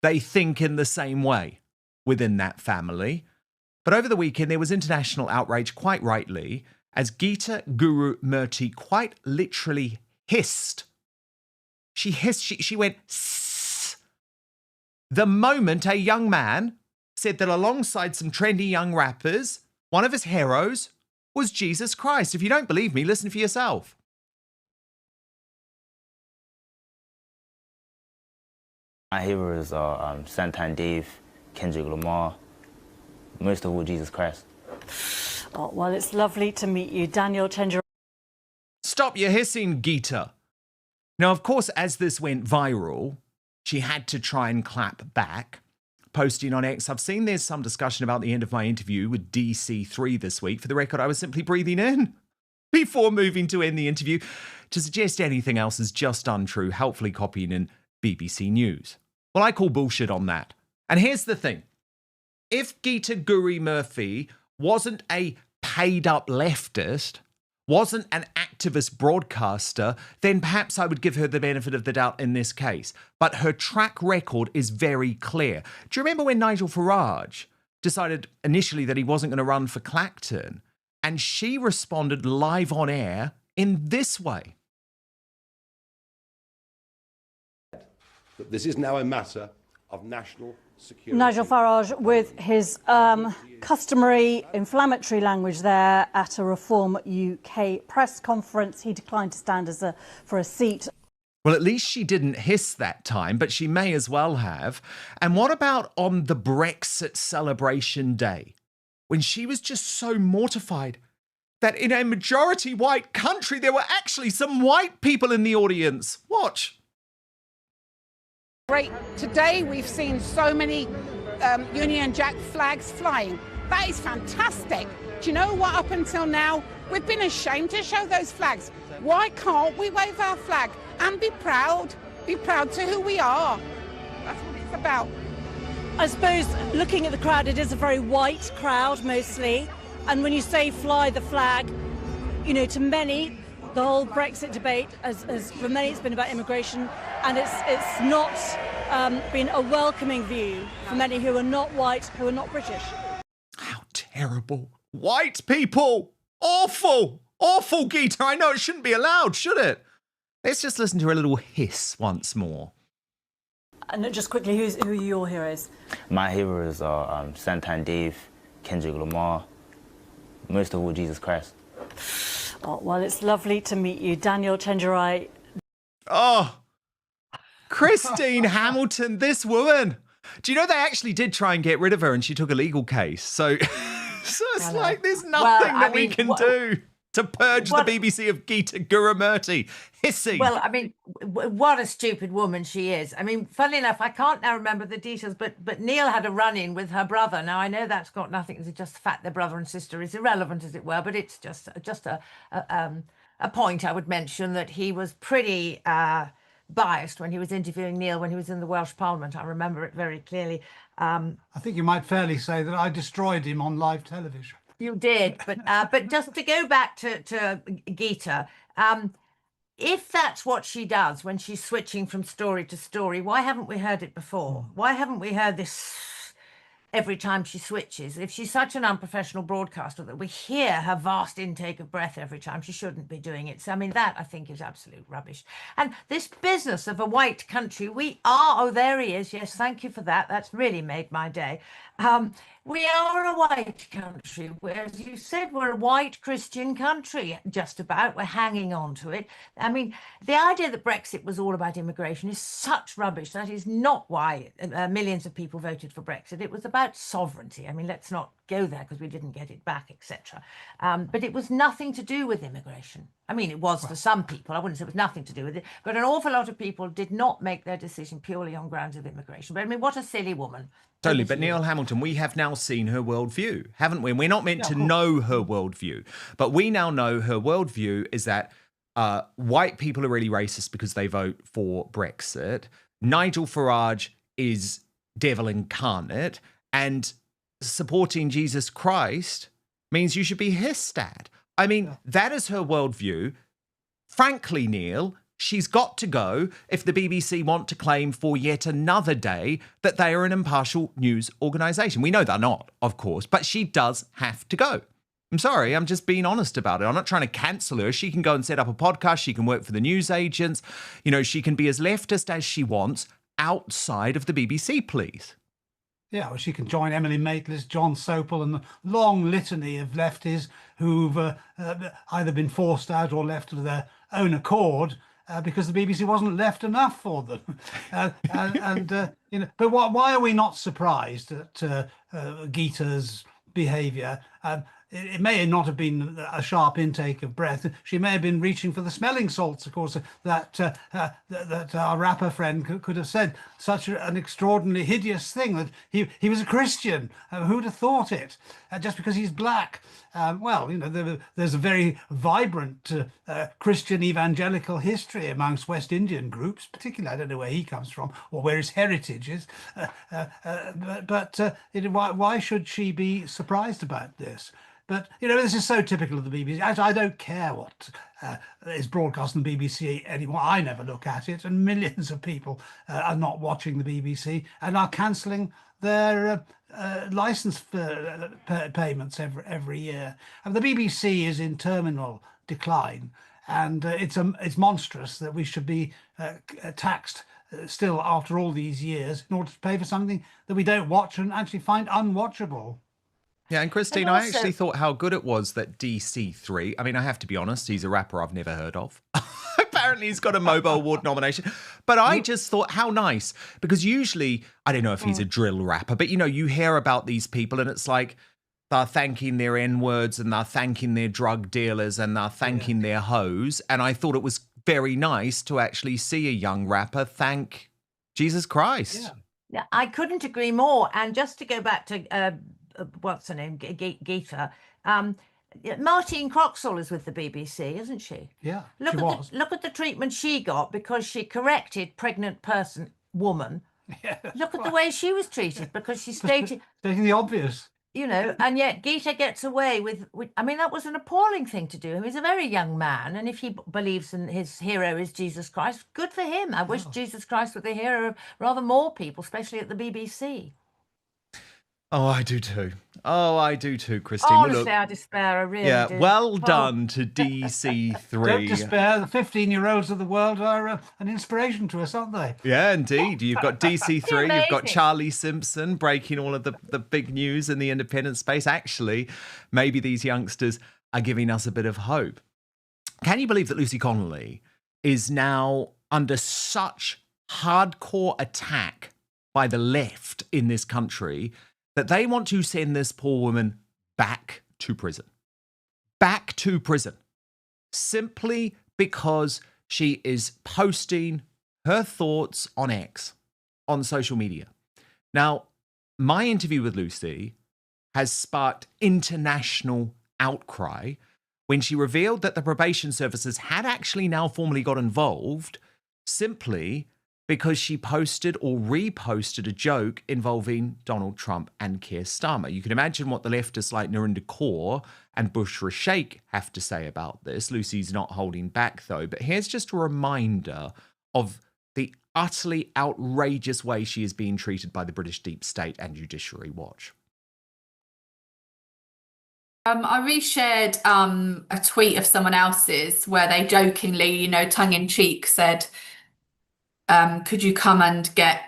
[SPEAKER 1] they think in the same way within that family. But over the weekend, there was international outrage, quite rightly, as Geeta Gurumurthy quite literally hissed. She hissed, she went, sss, the moment a young man said that alongside some trendy young rappers, one of his heroes was Jesus Christ. If you don't believe me, listen for yourself.
[SPEAKER 7] My heroes are Santan Dave, Kendrick Lamar, most of all Jesus Christ.
[SPEAKER 6] Oh, well, it's lovely to meet you, Daniel Chenjerai.
[SPEAKER 1] Stop your hissing, Geeta. Now, of course, as this went viral, she had to try and clap back, posting on X. I've seen there's some discussion about the end of my interview with DC3 this week. For the record, I was simply breathing in before moving to end the interview. To suggest anything else is just untrue, helpfully copying in BBC News. Well, I call bullshit on that. And here's the thing. If Geeta Gurumurthy wasn't a paid-up leftist, wasn't an activist broadcaster, then perhaps I would give her the benefit of the doubt in this case. But her track record is very clear. Do you remember when Nigel Farage decided initially that he wasn't going to run for Clacton? And she responded live on air in this way.
[SPEAKER 2] That this is now a matter of national security.
[SPEAKER 6] Nigel Farage with his customary inflammatory language there at a Reform UK press conference. He declined to stand for a seat.
[SPEAKER 1] Well, at least she didn't hiss that time, but she may as well have. And what about on the Brexit celebration day, when she was just so mortified that in a majority white country, there were actually some white people in the audience? Watch.
[SPEAKER 14] Great. Today we've seen so many Union Jack flags flying. That is fantastic. Do you know what? Up until now, we've been ashamed to show those flags. Why can't we wave our flag and be proud? Be proud to who we are. That's what it's about.
[SPEAKER 6] I suppose looking at the crowd, it is a very white crowd mostly. And when you say fly the flag, you know, to many, the whole Brexit debate, as for many, it's been about immigration, and it's not been a welcoming view for many who are not white, who are not British.
[SPEAKER 1] How terrible. White people! Awful! Awful, Geeta. I know it shouldn't be allowed, should it? Let's just listen to a little hiss once more.
[SPEAKER 6] And just quickly, who are your heroes?
[SPEAKER 7] My heroes are Santan Dave, Kendrick Lamar, most of all Jesus Christ.
[SPEAKER 6] Oh, well, it's lovely to meet you, Daniel Chenjerai.
[SPEAKER 1] Oh, Christine Hamilton, this woman. Do you know they actually did try and get rid of her and she took a legal case? So, it's like there's nothing we can do to purge the BBC of Geeta Gurumurthy. Hissing.
[SPEAKER 12] Well, I mean, what a stupid woman she is. I mean, funnily enough, I can't now remember the details, but Neil had a run-in with her brother. Now, I know that's got nothing to do, just the fact their brother and sister is irrelevant, as it were, but it's just a point I would mention, that he was pretty biased when he was interviewing Neil when he was in the Welsh Parliament. I remember it very clearly.
[SPEAKER 13] I think you might fairly say that I destroyed him on live television.
[SPEAKER 12] You did, but just to go back to Geeta, if that's what she does when she's switching from story to story, why haven't we heard it before? Why haven't we heard this every time she switches? If she's such an unprofessional broadcaster that we hear her vast intake of breath every time, she shouldn't be doing it. So, I mean, that I think is absolute rubbish. And this business of a white country, oh, there he is. Yes, thank you for that. That's really made my day. We are a white country, whereas you said we're a white Christian country, just about. We're hanging on to it. I mean, the idea that Brexit was all about immigration is such rubbish. That is not why millions of people voted for Brexit. It was about sovereignty. I mean, let's not go there because we didn't get it back, etc. But it was nothing to do with immigration. I mean, it was for some people. I wouldn't say it was nothing to do with it, but an awful lot of people did not make their decision purely on grounds of immigration. But I mean, what a silly woman.
[SPEAKER 1] Totally, but Neil Hamilton, we have now seen her worldview, haven't we? We're not meant to know her worldview, but we now know her worldview is that white people are really racist because they vote for Brexit. Nigel Farage is devil incarnate, and supporting Jesus Christ means you should be hissed at. I mean, that is her worldview. Frankly, Neil, she's got to go if the BBC want to claim for yet another day that they are an impartial news organisation. We know they're not, of course, but she does have to go. I'm sorry, I'm just being honest about it. I'm not trying to cancel her. She can go and set up a podcast. She can work for the news agents. You know, she can be as leftist as she wants outside of the BBC, please.
[SPEAKER 13] Yeah, well, she can join Emily Maitlis, John Sopel, and the long litany of lefties who've either been forced out or left of their own accord because the BBC wasn't left enough for them. You know, but why are we not surprised at Geeta's behaviour? It may not have been a sharp intake of breath. She may have been reaching for the smelling salts, of course, that our rapper friend could have said. Such an extraordinarily hideous thing that he was a Christian. Who'd have thought it? Just because he's black. Well, you know, there's a very vibrant Christian evangelical history amongst West Indian groups, particularly. I don't know where he comes from or where his heritage is. Why should she be surprised about this? But, you know, this is so typical of the BBC. I don't care what is broadcast on the BBC anymore. I never look at it, and millions of people are not watching the BBC and are cancelling their licence payments every year. And the BBC is in terminal decline, and it's monstrous that we should be taxed still after all these years in order to pay for something that we don't watch and actually find unwatchable.
[SPEAKER 1] Yeah, and Christine, I actually thought how good it was that DC3, I mean, I have to be honest, he's a rapper I've never heard of. Apparently he's got a Mobile Award nomination. But I just thought how nice, because usually, I don't know if he's a drill rapper, but, you know, you hear about these people and it's like they're thanking their N-words and they're thanking their drug dealers and they're thanking their hoes. And I thought it was very nice to actually see a young rapper thank Jesus Christ.
[SPEAKER 12] Yeah, I couldn't agree more. And just to go back to... what's her name, Geeta. Martine Croxall is with the BBC, isn't she?
[SPEAKER 13] Yeah,
[SPEAKER 12] look at the treatment she got because she corrected pregnant woman.
[SPEAKER 13] Yeah,
[SPEAKER 12] look at the way she was treated because she stated
[SPEAKER 13] the obvious.
[SPEAKER 12] You know, and yet Geeta gets away with. I mean, that was an appalling thing to do. He's a very young man, and if he believes in his hero is Jesus Christ, good for him. I wish Jesus Christ were the hero of rather more people, especially at the BBC.
[SPEAKER 1] Oh, I do too. Oh, I do too, Christine.
[SPEAKER 12] Honestly, I despair. I really do.
[SPEAKER 1] Well done to DC3.
[SPEAKER 13] Don't despair. The 15-year-olds of the world are an inspiration to us, aren't they?
[SPEAKER 1] Yeah, indeed. You've got DC3, you've got Charlie Simpson breaking all of the big news in the independent space. Actually, maybe these youngsters are giving us a bit of hope. Can you believe that Lucy Connolly is now under such hardcore attack by the left in this country that they want to send this poor woman back to prison? Back to prison. Simply because she is posting her thoughts on X, on social media. Now, my interview with Lucy has sparked international outcry when she revealed that the probation services had actually now formally got involved simply because she posted or reposted a joke involving Donald Trump and Keir Starmer. You can imagine what the leftists like Narinder Kaur and Bushra Sheikh have to say about this. Lucy's not holding back, though. But here's just a reminder of the utterly outrageous way she is being treated by the British deep state and Judiciary Watch.
[SPEAKER 15] I reshared a tweet of someone else's where they jokingly, you know, tongue-in-cheek said, could you come and get,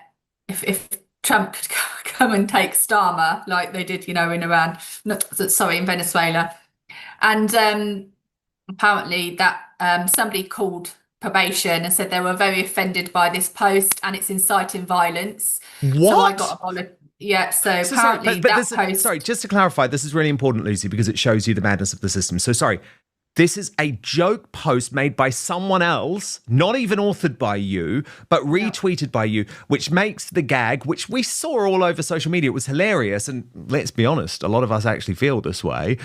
[SPEAKER 15] if Trump could come and take Starmer like they did, you know, in Iran, in Venezuela. And apparently that somebody called probation and said they were very offended by this post and it's inciting violence.
[SPEAKER 1] What?
[SPEAKER 15] So I got apology. Yeah, so apparently post...
[SPEAKER 1] Sorry, just to clarify, this is really important, Lucy, because it shows you the madness of the system. So sorry, this is a joke post made by someone else, not even authored by you, but retweeted by you, which makes the gag, which we saw all over social media. It was hilarious. And let's be honest, a lot of us actually feel this way.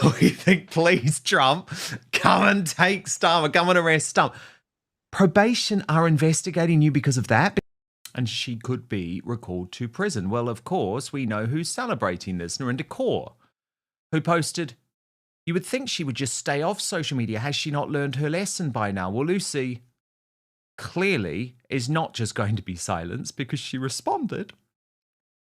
[SPEAKER 1] We think, please, Trump, come and take Starmer, come and arrest Starmer. Probation are investigating you because of that. and she could be recalled to prison. Well, of course, we know who's celebrating this, Narinder Kaur, who posted, "You would think she would just stay off social media. Has she not learned her lesson by now?" Well, Lucy clearly is not just going to be silenced because she responded,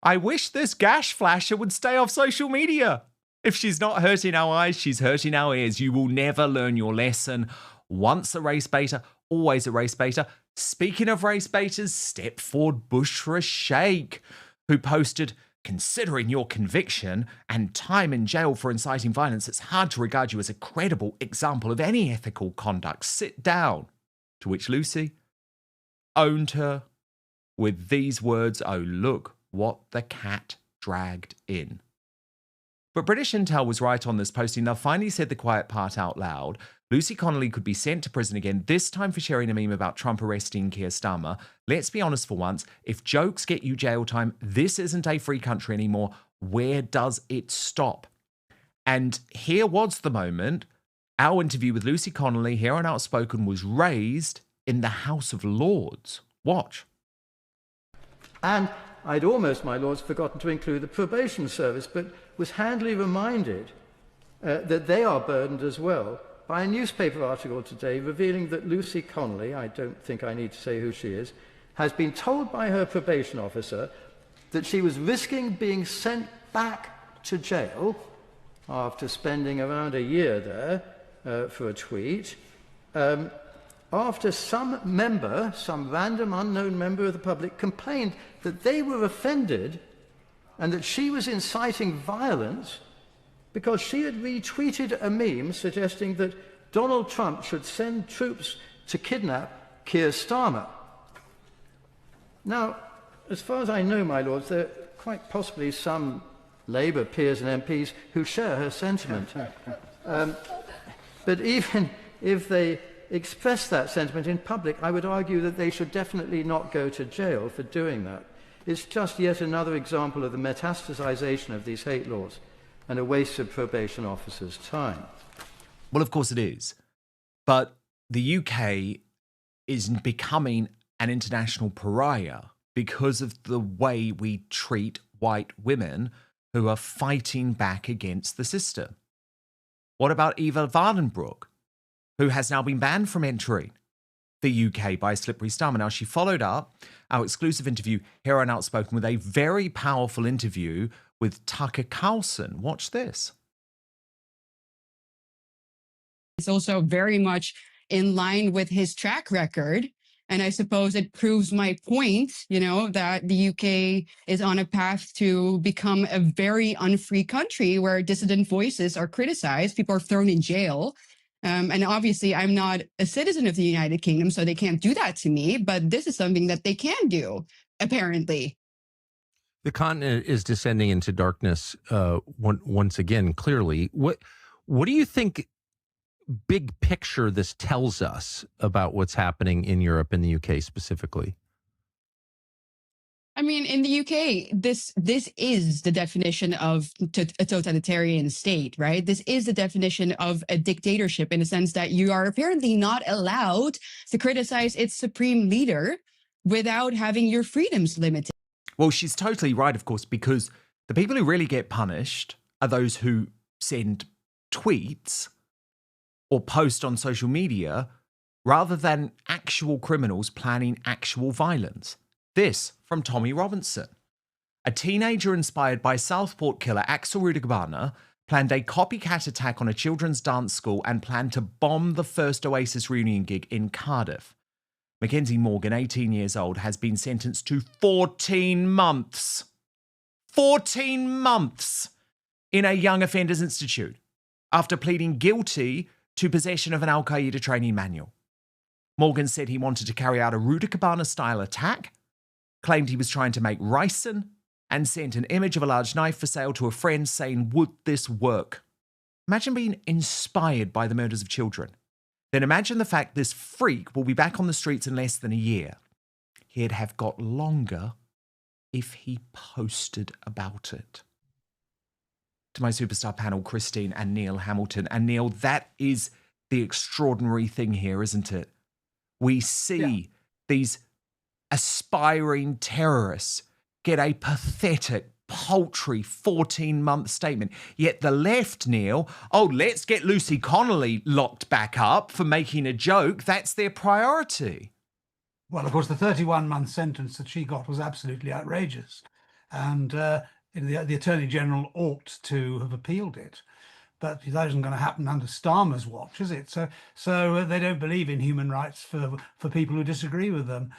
[SPEAKER 1] "I wish this gash flasher would stay off social media. If she's not hurting our eyes, she's hurting our ears. You will never learn your lesson. Once a race baiter, always a race baiter." Speaking of race baiters, step forward Bushra Sheikh, who posted, "Considering your conviction and time in jail for inciting violence, it's hard to regard you as a credible example of any ethical conduct. Sit down." To which Lucy owned her with these words, "Oh, look what the cat dragged in." But British Intel was right on this posting. They've finally said the quiet part out loud. Lucy Connolly could be sent to prison again, this time for sharing a meme about Trump arresting Keir Starmer. Let's be honest for once, if jokes get you jail time, this isn't a free country anymore. Where does it stop? And here was the moment. Our interview with Lucy Connolly here on Outspoken was raised in the House of Lords. Watch.
[SPEAKER 16] And I'd almost, my lords, forgotten to include the probation service, but was handily reminded that they are burdened as well by a newspaper article today revealing that Lucy Connolly, I don't think I need to say who she is, has been told by her probation officer that she was risking being sent back to jail after spending around a year there for a tweet, after some member, some random unknown member of the public, complained that they were offended and that she was inciting violence because she had retweeted a meme suggesting that Donald Trump should send troops to kidnap Keir Starmer. Now, as far as I know, my lords, there are quite possibly some Labour peers and MPs who share her sentiment. But even if they express that sentiment in public, I would argue that they should definitely not go to jail for doing that. It's just yet another example of the metastasization of these hate laws and a waste of probation officers' time.
[SPEAKER 1] Well, of course it is. But the UK is becoming an international pariah because of the way we treat white women who are fighting back against the system. What about Eva Vardenbroek, who has now been banned from entering the UK by Slippery Starmer? Now, she followed up our exclusive interview here on Outspoken with a very powerful interview with Tucker Carlson. Watch this.
[SPEAKER 17] It's also very much in line with his track record. And I suppose it proves my point, that the UK is on a path to become a very unfree country where dissident voices are criticized, people are thrown in jail. And obviously, I'm not a citizen of the United Kingdom, so they can't do that to me. But this is something that they can do, apparently.
[SPEAKER 18] The continent is descending into darkness once again, clearly. What do you think, big picture, this tells us about what's happening in Europe and the UK specifically?
[SPEAKER 17] I mean, in the UK, this is the definition of a totalitarian state, right? This is the definition of a dictatorship in the sense that you are apparently not allowed to criticize its supreme leader without having your freedoms limited.
[SPEAKER 1] Well, she's totally right, of course, because the people who really get punished are those who send tweets or post on social media rather than actual criminals planning actual violence. This from Tommy Robinson. A teenager inspired by Southport killer Axel Rudagabana planned a copycat attack on a children's dance school and planned to bomb the first Oasis reunion gig in Cardiff. Mackenzie Morgan, 18 years old, has been sentenced to 14 months. 14 months in a Young Offenders Institute after pleading guilty to possession of an Al-Qaeda training manual. Morgan said he wanted to carry out a Rudagabana-style attack, claimed he was trying to make ricin, and sent an image of a large knife for sale to a friend saying, "Would this work?" Imagine being inspired by the murders of children. Then imagine the fact this freak will be back on the streets in less than a year. He'd have got longer if he posted about it. To my superstar panel, Christine and Neil Hamilton. And Neil, that is the extraordinary thing here, isn't it? We see these aspiring terrorists get a pathetic, paltry 14-month statement. Yet the left, Neil, let's get Lucy Connolly locked back up for making a joke. That's their priority.
[SPEAKER 13] Well, of course, the 31-month sentence that she got was absolutely outrageous. And the Attorney General ought to have appealed it. But that isn't going to happen under Starmer's watch, is it? So they don't believe in human rights for people who disagree with them,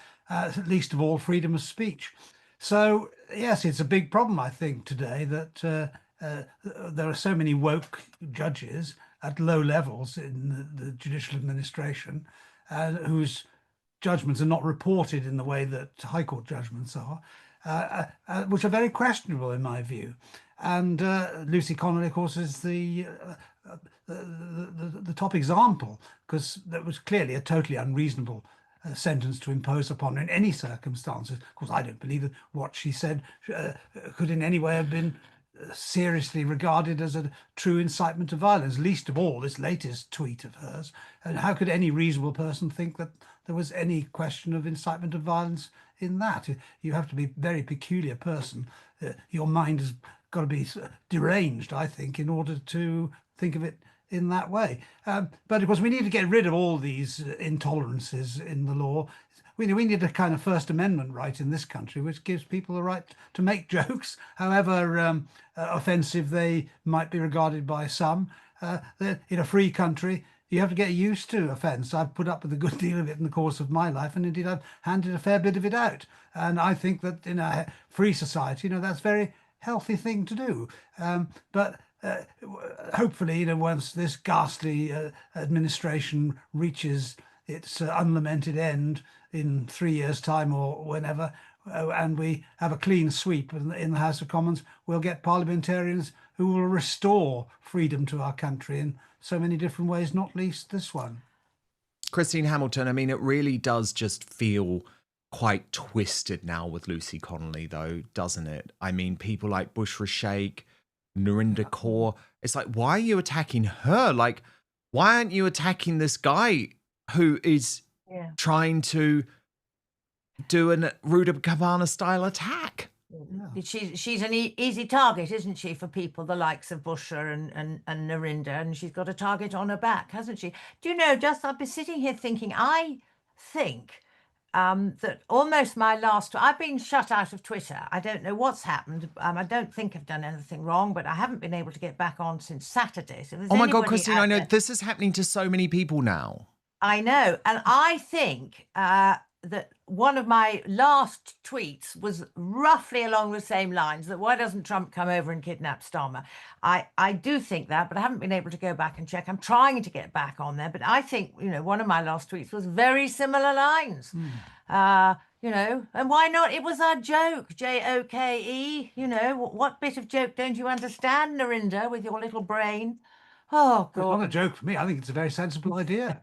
[SPEAKER 13] least of all freedom of speech. So, yes, it's a big problem, I think, today that there are so many woke judges at low levels in the judicial administration whose judgments are not reported in the way that High Court judgments are, which are very questionable in my view. And Lucy Connolly, of course, is the top example, because that was clearly a totally unreasonable sentence to impose upon her in any circumstances. Of course, I don't believe that what she said could in any way have been seriously regarded as a true incitement to violence, least of all this latest tweet of hers. And how could any reasonable person think that there was any question of incitement of violence in that? You have to be a very peculiar person. Your mind has got to be deranged, I think, in order to think of it in that way. But of course, we need to get rid of all these intolerances in the law. We need a kind of First Amendment right in this country, which gives people the right to make jokes, however offensive they might be regarded by some. In a free country, you have to get used to offence. I've put up with a good deal of it in the course of my life, and indeed I've handed a fair bit of it out. And I think that in a free society, that's a very healthy thing to do. But hopefully, once this ghastly administration reaches its unlamented end in 3 years' time or whenever, and we have a clean sweep in the House of Commons, we'll get parliamentarians who will restore freedom to our country in so many different ways, not least this one.
[SPEAKER 1] Christine Hamilton, I mean, it really does just feel quite twisted now with Lucy Connolly, though, doesn't it? I mean, people like Bushra Sheikh, Narinder Kaur, it's like, why are you attacking her? Like, why aren't you attacking this guy who is trying to do a Ruda Cabana style attack?
[SPEAKER 12] Yeah. She's an easy target, isn't she, for people the likes of Bushra and Narinder, and she's got a target on her back, hasn't she? Do you know, I've been sitting here thinking, I think that almost I've been shut out of Twitter. I don't know what's happened. I don't think I've done anything wrong, but I haven't been able to get back on since Saturday. So
[SPEAKER 1] oh my God, Christine, I know this is happening to so many people now.
[SPEAKER 12] I know. And I think that one of my last tweets was roughly along the same lines, that why doesn't Trump come over and kidnap Starmer? I do think that, but I haven't been able to go back and check. I'm trying to get back on there, but I think, one of my last tweets was very similar lines. And why not? It was a joke, Joke. What bit of joke don't you understand, Narinder, with your little brain? Oh, God.
[SPEAKER 13] It's not a joke for me. I think it's a very sensible idea.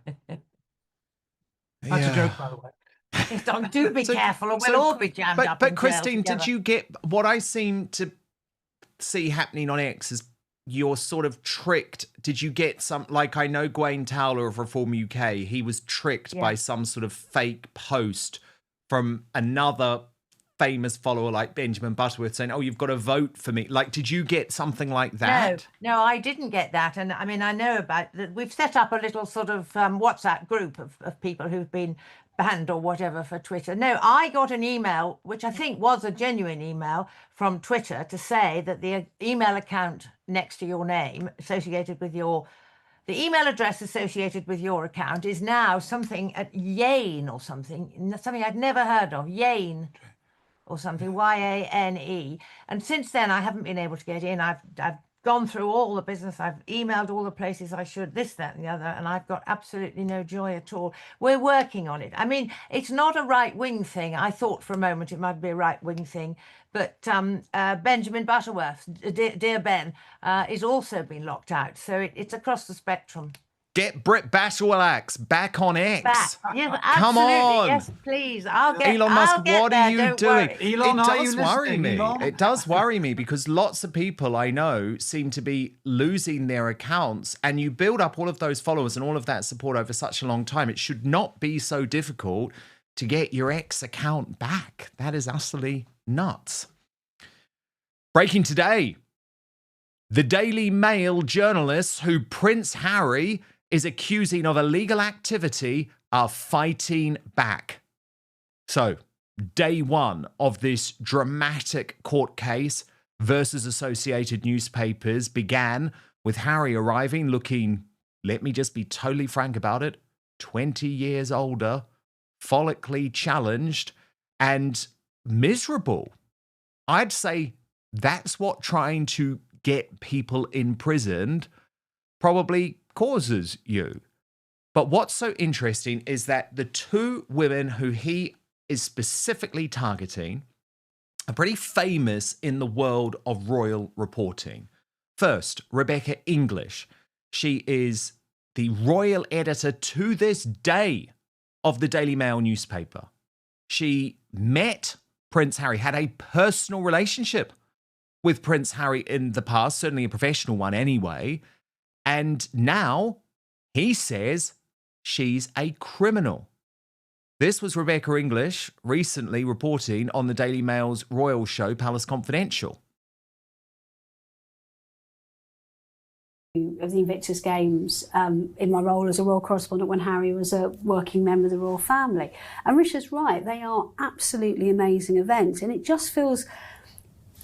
[SPEAKER 13] That's a joke, by the way.
[SPEAKER 12] Do be careful, or we'll all be jammed up.
[SPEAKER 1] But Christine, did you get what I seem to see happening on X is you're sort of tricked? Did you get some, like I know Gwaine Towler of Reform UK, he was tricked by some sort of fake post from another famous follower like Benjamin Butterworth saying, oh, you've got to vote for me. Like, did you get something like that?
[SPEAKER 12] No, I didn't get that. And I mean, I know about that. We've set up a little sort of WhatsApp group of people who've been banned or whatever for Twitter. No, I got an email, which I think was a genuine email from Twitter, to say that the email account next to your name associated with the email address associated with your account is now something at Yane or something I'd never heard of, Yane or something, Yane. And since then, I haven't been able to get in. I've gone through all the business. I've emailed all the places I should, this, that, and the other, and I've got absolutely no joy at all. We're working on it. I mean, it's not a right-wing thing. I thought for a moment it might be a right-wing thing, but Benjamin Butterworth, dear Ben, is also been locked out. So it's across the spectrum.
[SPEAKER 1] Get Brit Bashwalax back on X.
[SPEAKER 12] Yes, absolutely.
[SPEAKER 1] Come on.
[SPEAKER 12] Yes, please. Elon
[SPEAKER 1] Musk, what are you doing?
[SPEAKER 13] Elon,
[SPEAKER 1] it does worry me. It does worry me because lots of people I know seem to be losing their accounts, and you build up all of those followers and all of that support over such a long time. It should not be so difficult to get your ex account back. That is utterly nuts. Breaking today, the Daily Mail journalists who Prince Harry is accusing of illegal activity are fighting back. So, day one of this dramatic court case versus Associated Newspapers began with Harry arriving looking, let me just be totally frank about it, 20 years older, follically challenged, and miserable. I'd say that's what trying to get people imprisoned probably causes you. But what's so interesting is that the two women who he is specifically targeting are pretty famous in the world of royal reporting. First, Rebecca English. She is the royal editor to this day of the Daily Mail newspaper. She met Prince Harry, had a personal relationship with Prince Harry in the past, certainly a professional one anyway. And now he says she's a criminal. This was Rebecca English recently reporting on the Daily Mail's royal show, Palace Confidential.
[SPEAKER 19] Of the Invictus Games in my role as a royal correspondent when Harry was a working member of the royal family. And Richard's right, they are absolutely amazing events. And it just feels,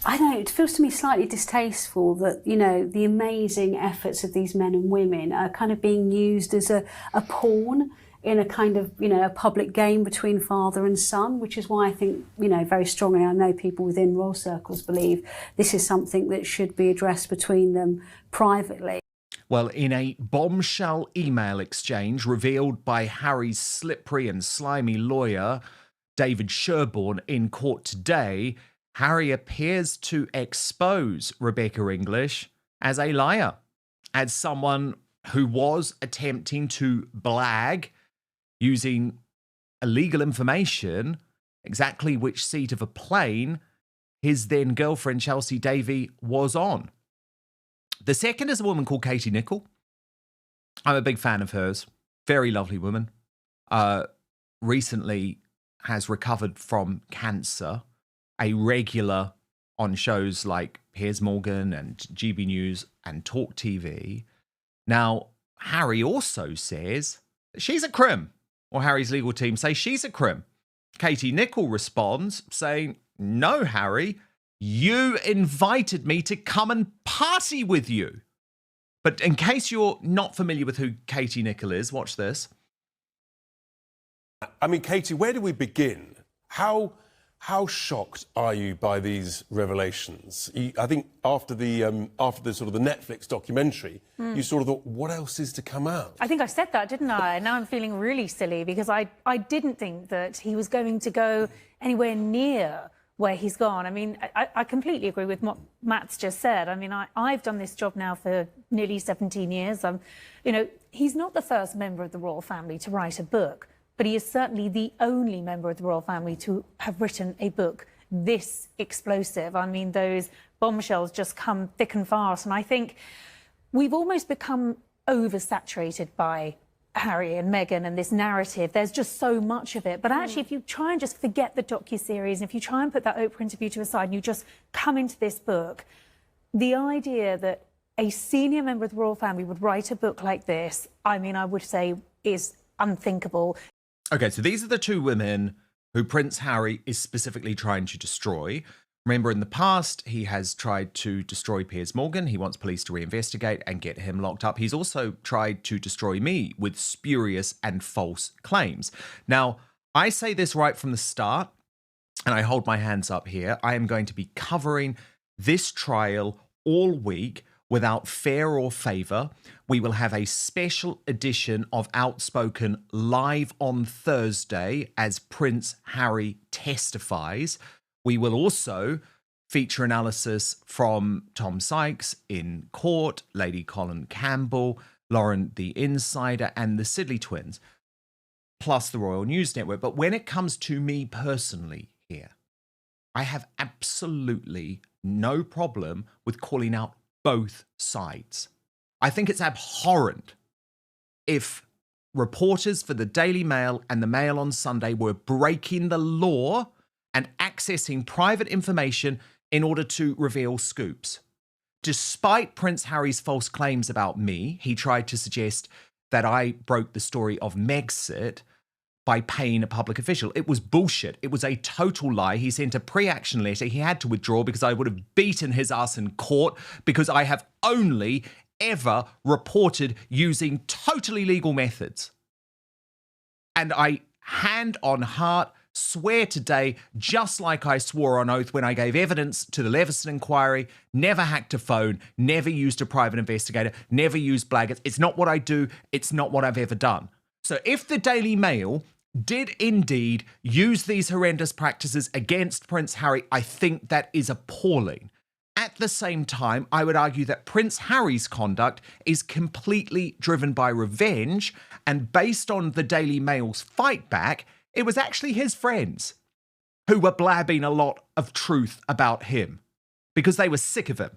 [SPEAKER 19] I don't know, it feels to me slightly distasteful that, you know, the amazing efforts of these men and women are kind of being used as a pawn in a kind of, you know, a public game between father and son, which is why I think, you know, very strongly, I know people within royal circles believe this is something that should be addressed between them privately.
[SPEAKER 1] Well, in a bombshell email exchange revealed by Harry's slippery and slimy lawyer, David Sherborne, in court today, Harry appears to expose Rebecca English as a liar, as someone who was attempting to blag using illegal information exactly which seat of a plane his then girlfriend Chelsea Davy was on. The second is a woman called Katie Nicholl. I'm a big fan of hers. Very lovely woman. Recently has recovered from cancer. A regular on shows like Piers Morgan and GB News and Talk TV. Now, Harry also says that she's a crim, or Harry's legal team say she's a crim. Katie Nicholl responds saying, "No, Harry, you invited me to come and party with you." But in case you're not familiar with who Katie Nicholl is, watch this.
[SPEAKER 20] I mean, Katie, where do we begin? How shocked are you by these revelations? I think after the sort of the Netflix documentary, you sort of thought, what else is to come out?
[SPEAKER 21] I think I said that, didn't I? Now I'm feeling really silly because I didn't think that he was going to go anywhere near where he's gone. I mean, I completely agree with what Matt's just said. I mean, I've done this job now for nearly 17 years. You know, he's not the first member of the royal family to write a book, but he is certainly the only member of the royal family to have written a book this explosive. I mean, those bombshells just come thick and fast. And I think we've almost become oversaturated by Harry and Meghan and this narrative. There's just so much of it. But actually, if you try and just forget the docuseries, and if you try and put that Oprah interview to a side and you just come into this book, the idea that a senior member of the royal family would write a book like this, I mean, I would say is unthinkable.
[SPEAKER 1] Okay, so these are the two women who Prince Harry is specifically trying to destroy. Remember, in the past, he has tried to destroy Piers Morgan. He wants police to reinvestigate and get him locked up. He's also tried to destroy me with spurious and false claims. Now, I say this right from the start, and I hold my hands up here. I am going to be covering this trial all week without fear or favour. We will have a special edition of Outspoken live on Thursday as Prince Harry testifies. We will also feature analysis from Tom Sykes in court, Lady Colin Campbell, Lauren the Insider, and the Sidley twins, plus the Royal News Network. But when it comes to me personally here, I have absolutely no problem with calling out both sides. I think it's abhorrent if reporters for the Daily Mail and the Mail on Sunday were breaking the law and accessing private information in order to reveal scoops. Despite Prince Harry's false claims about me, he tried to suggest that I broke the story of Megxit by paying a public official. It was bullshit. It was a total lie. He sent a pre-action letter. He had to withdraw because I would have beaten his ass in court, because I have only ever reported using totally legal methods. And I, hand on heart, swear today, just like I swore on oath when I gave evidence to the Leveson inquiry, never hacked a phone, never used a private investigator, never used blackguards. It's not what I do. It's not what I've ever done. So if the Daily Mail did indeed use these horrendous practices against Prince Harry, I think that is appalling. At the same time, I would argue that Prince Harry's conduct is completely driven by revenge, and based on the Daily Mail's fight back, it was actually his friends who were blabbing a lot of truth about him because they were sick of him.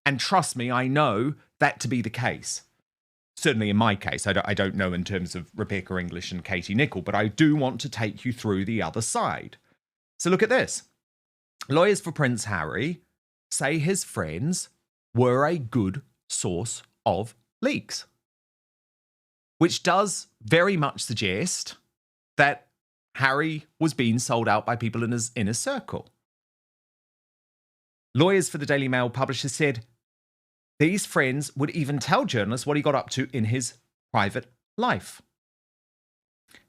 [SPEAKER 1] And trust me, I know that to be the case. Certainly in my case, I don't know in terms of Rebecca English and Katie Nicholl, but I do want to take you through the other side. So look at this. Lawyers for Prince Harry say his friends were a good source of leaks, which does very much suggest that Harry was being sold out by people in his inner circle. Lawyers for the Daily Mail publisher said these friends would even tell journalists what he got up to in his private life.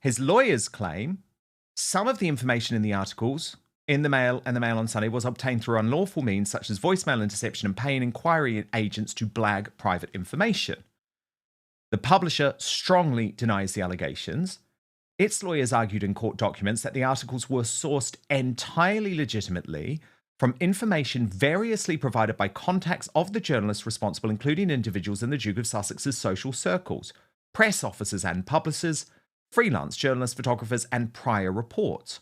[SPEAKER 1] His lawyers claim some of the information in the articles in the Mail and the Mail on Sunday was obtained through unlawful means such as voicemail interception and paying inquiry agents to blag private information. The publisher strongly denies the allegations. Its lawyers argued in court documents that the articles were sourced entirely legitimately from information variously provided by contacts of the journalists responsible, including individuals in the Duke of Sussex's social circles, press officers and publishers, freelance journalists, photographers, and prior reports.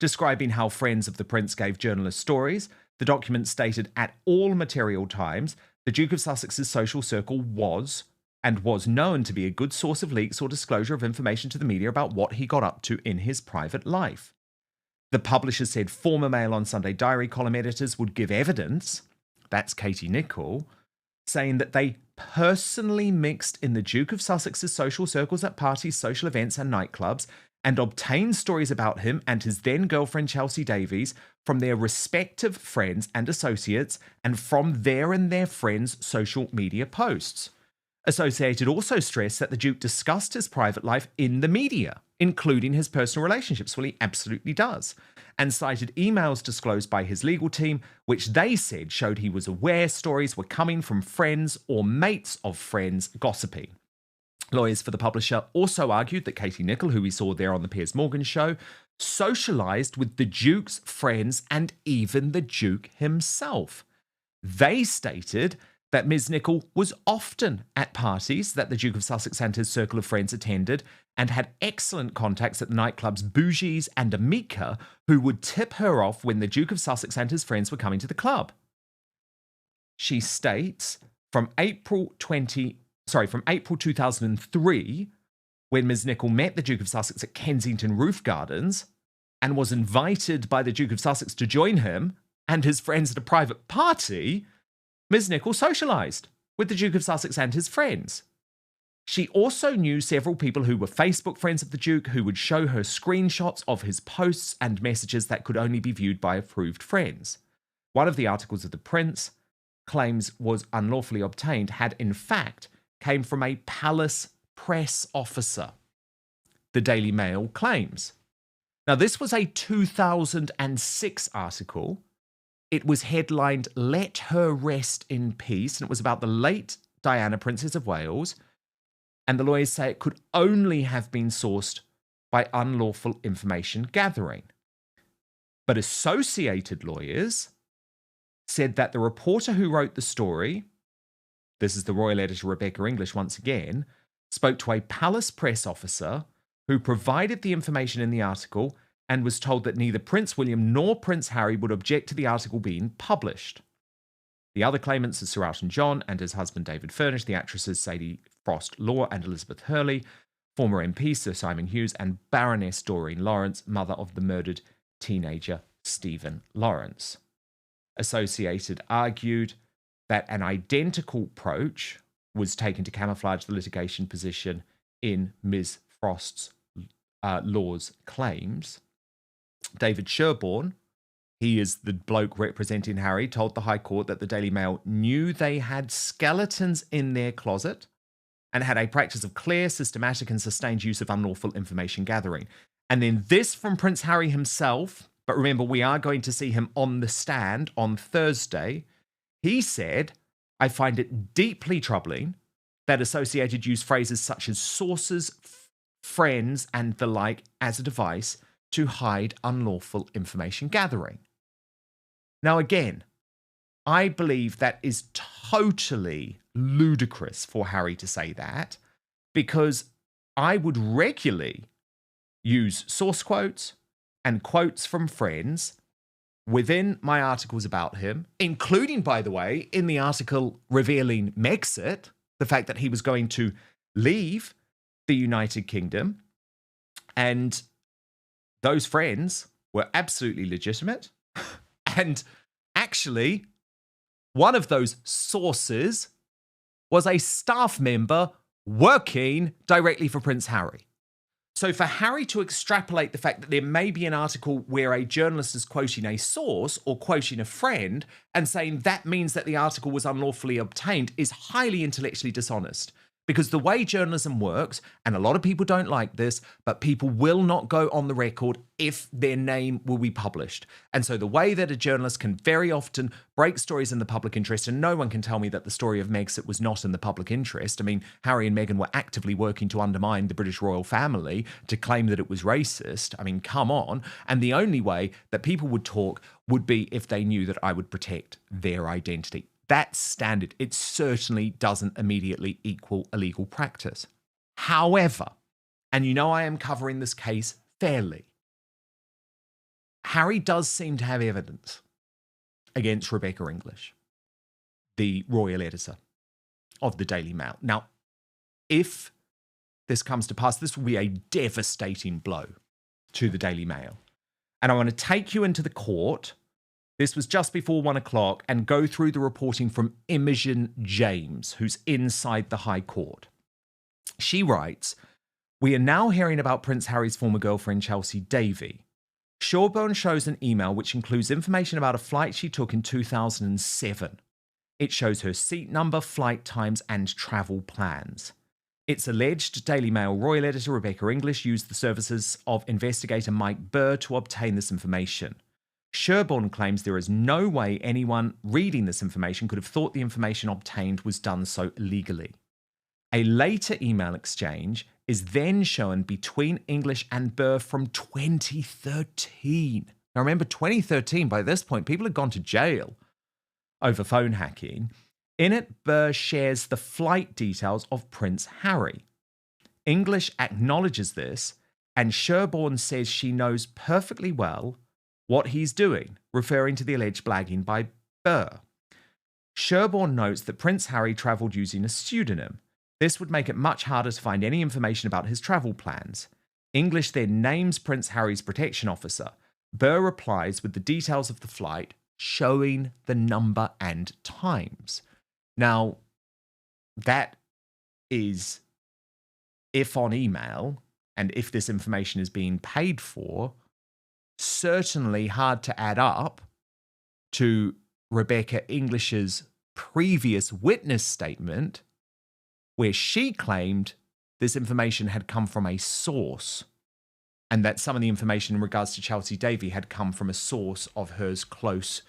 [SPEAKER 1] Describing how friends of the Prince gave journalists stories, the document stated at all material times the Duke of Sussex's social circle was known to be a good source of leaks or disclosure of information to the media about what he got up to in his private life. The publisher said former Mail on Sunday diary column editors would give evidence, that's Katie Nicholl, saying that they personally mixed in the Duke of Sussex's social circles at parties, social events and nightclubs and obtained stories about him and his then-girlfriend Chelsea Davies from their respective friends and associates and from their and their friends' social media posts. Associated also stressed that the Duke discussed his private life in the media, including his personal relationships. Well, he absolutely does. And cited emails disclosed by his legal team, which they said showed he was aware stories were coming from friends or mates of friends gossiping. Lawyers for the publisher also argued that Katie Nicholl, who we saw there on the Piers Morgan show, socialised with the Duke's friends and even the Duke himself. They stated that Ms. Nicholl was often at parties that the Duke of Sussex and his circle of friends attended and had excellent contacts at the nightclubs Bougies and Amica, who would tip her off when the Duke of Sussex and his friends were coming to the club. She states from April 2003, when Ms. Nicholl met the Duke of Sussex at Kensington Roof Gardens and was invited by the Duke of Sussex to join him and his friends at a private party, Ms. Nicholl socialised with the Duke of Sussex and his friends. She also knew several people who were Facebook friends of the Duke who would show her screenshots of his posts and messages that could only be viewed by approved friends. One of the articles of the Prince claims was unlawfully obtained had in fact came from a palace press officer, the Daily Mail claims. Now, this was a 2006 article. It was headlined, "Let Her Rest in Peace," and it was about the late Diana, Princess of Wales, and the lawyers say it could only have been sourced by unlawful information gathering. But associated lawyers said that the reporter who wrote the story, this is the royal editor Rebecca English once again, spoke to a palace press officer who provided the information in the article and was told that neither Prince William nor Prince Harry would object to the article being published. The other claimants are Sir Elton John and his husband David Furnish, the actresses Sadie Frost Law and Elizabeth Hurley, former MP Sir Simon Hughes, and Baroness Doreen Lawrence, mother of the murdered teenager Stephen Lawrence. Associated argued that an identical approach was taken to camouflage the litigation position in Ms. Frost's Law's claims. David Sherborne, he is the bloke representing Harry, told the High Court that the Daily Mail knew they had skeletons in their closet and had a practice of clear, systematic and sustained use of unlawful information gathering. And then this from Prince Harry himself, but remember, we are going to see him on the stand on Thursday. He said, "I find it deeply troubling that Associated use phrases such as sources, friends, and the like as a device to hide unlawful information gathering." Now, again, I believe that is totally ludicrous for Harry to say that, because I would regularly use source quotes and quotes from friends within my articles about him, including, by the way, in the article revealing Megxit, the fact that he was going to leave the United Kingdom. And those friends were absolutely legitimate. And actually, one of those sources was a staff member working directly for Prince Harry. So for Harry to extrapolate the fact that there may be an article where a journalist is quoting a source or quoting a friend and saying that means that the article was unlawfully obtained is highly intellectually dishonest. Because the way journalism works, and a lot of people don't like this, but people will not go on the record if their name will be published. And so the way that a journalist can very often break stories in the public interest, and no one can tell me that the story of Megxit was not in the public interest. I mean, Harry and Meghan were actively working to undermine the British royal family to claim that it was racist. I mean, come on. And the only way that people would talk would be if they knew that I would protect their identity. That's standard. It certainly doesn't immediately equal a legal practice. However, and you know I am covering this case fairly, Harry does seem to have evidence against Rebecca English, the royal editor of the Daily Mail. Now, if this comes to pass, this will be a devastating blow to the Daily Mail. And I want to take you into the court. This was just before 1 o'clock, and go through the reporting from Imogen James, who's inside the High Court. She writes, "We are now hearing about Prince Harry's former girlfriend, Chelsea Davy. Sherborne shows an email which includes information about a flight she took in 2007. It shows her seat number, flight times, and travel plans. It's alleged Daily Mail royal editor Rebecca English used the services of investigator Mike Burr to obtain this information. Sherborne claims there is no way anyone reading this information could have thought the information obtained was done so illegally. A later email exchange is then shown between English and Burr from 2013. Now remember, 2013, by this point, people had gone to jail over phone hacking. In it, Burr shares the flight details of Prince Harry. English acknowledges this, and Sherborne says she knows perfectly well what he's doing, referring to the alleged blagging by Burr. Sherborne notes that Prince Harry travelled using a pseudonym. This would make it much harder to find any information about his travel plans. English then names Prince Harry's protection officer. Burr replies with the details of the flight, showing the number and times. Now, that is, if on email, and if this information is being paid for, certainly hard to add up to Rebecca English's previous witness statement, where she claimed this information had come from a source, and that some of the information in regards to Chelsea Davy had come from a source of hers close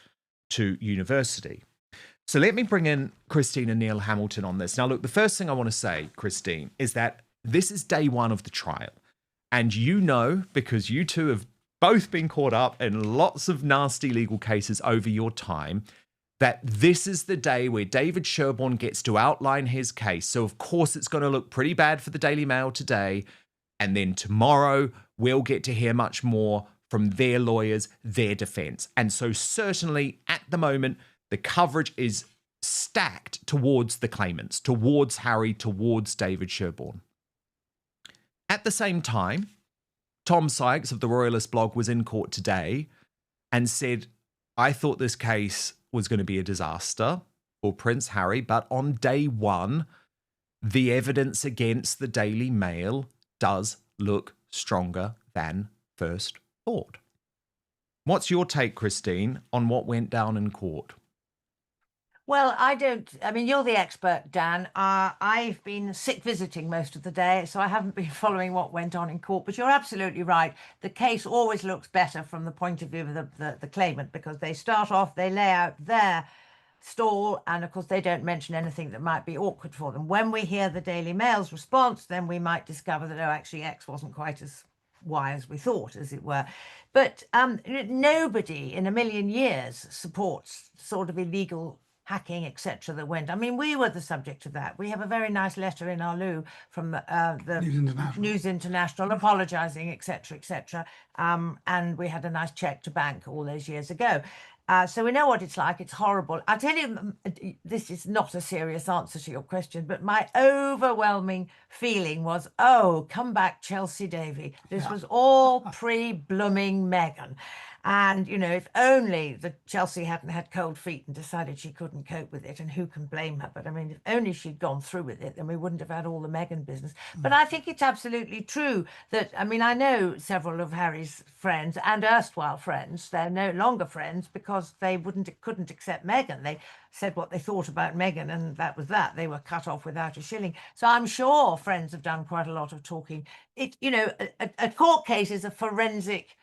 [SPEAKER 1] to university. So let me bring in Christine and Neil Hamilton on this. Now, look, the first thing I want to say, Christine, is that this is day one of the trial. And you know, because you two have both been caught up in lots of nasty legal cases over your time, that this is the day where David Sherborne gets to outline his case. So, of course, it's going to look pretty bad for the Daily Mail today. And then tomorrow, we'll get to hear much more from their lawyers, their defense. And so certainly at the moment, the coverage is stacked towards the claimants, towards Harry, towards David Sherborne. At the same time, Tom Sykes of the Royalist blog was in court today and said, I thought this case was going to be a disaster for Prince Harry, but on day one, the evidence against the Daily Mail does look stronger than first thought. What's your take, Christine, on what went down in court?
[SPEAKER 12] Well, I mean, you're the expert, Dan. I've been sick visiting most of the day, so I haven't been following what went on in court. But you're absolutely right. The case always looks better from the point of view of the claimant, because they start off, they lay out their stall, and of course they don't mention anything that might be awkward for them. When we hear the Daily Mail's response, then we might discover that, oh, actually X wasn't quite as Y as we thought, as it were. But nobody in a million years supports sort of illegal hacking, etc. that went. I mean, we were the subject of that. We have a very nice letter in our loo from the News International apologising, etc., etc. And we had a nice cheque to bank all those years ago. So we know what it's like. It's horrible. I'll tell you, this is not a serious answer to your question, but my overwhelming feeling was, oh, come back, Chelsea Davy. This was all pre-blooming Meghan. And, you know, if only the Chelsea hadn't had cold feet and decided she couldn't cope with it, and who can blame her? But I mean, if only she'd gone through with it, then we wouldn't have had all the Meghan business. But I think it's absolutely true that, I mean, I know several of Harry's friends and erstwhile friends, they're no longer friends because they couldn't accept Meghan. They said what they thought about Meghan, and that was that. They were cut off without a shilling. So I'm sure friends have done quite a lot of talking. It, you know, a court case is a forensic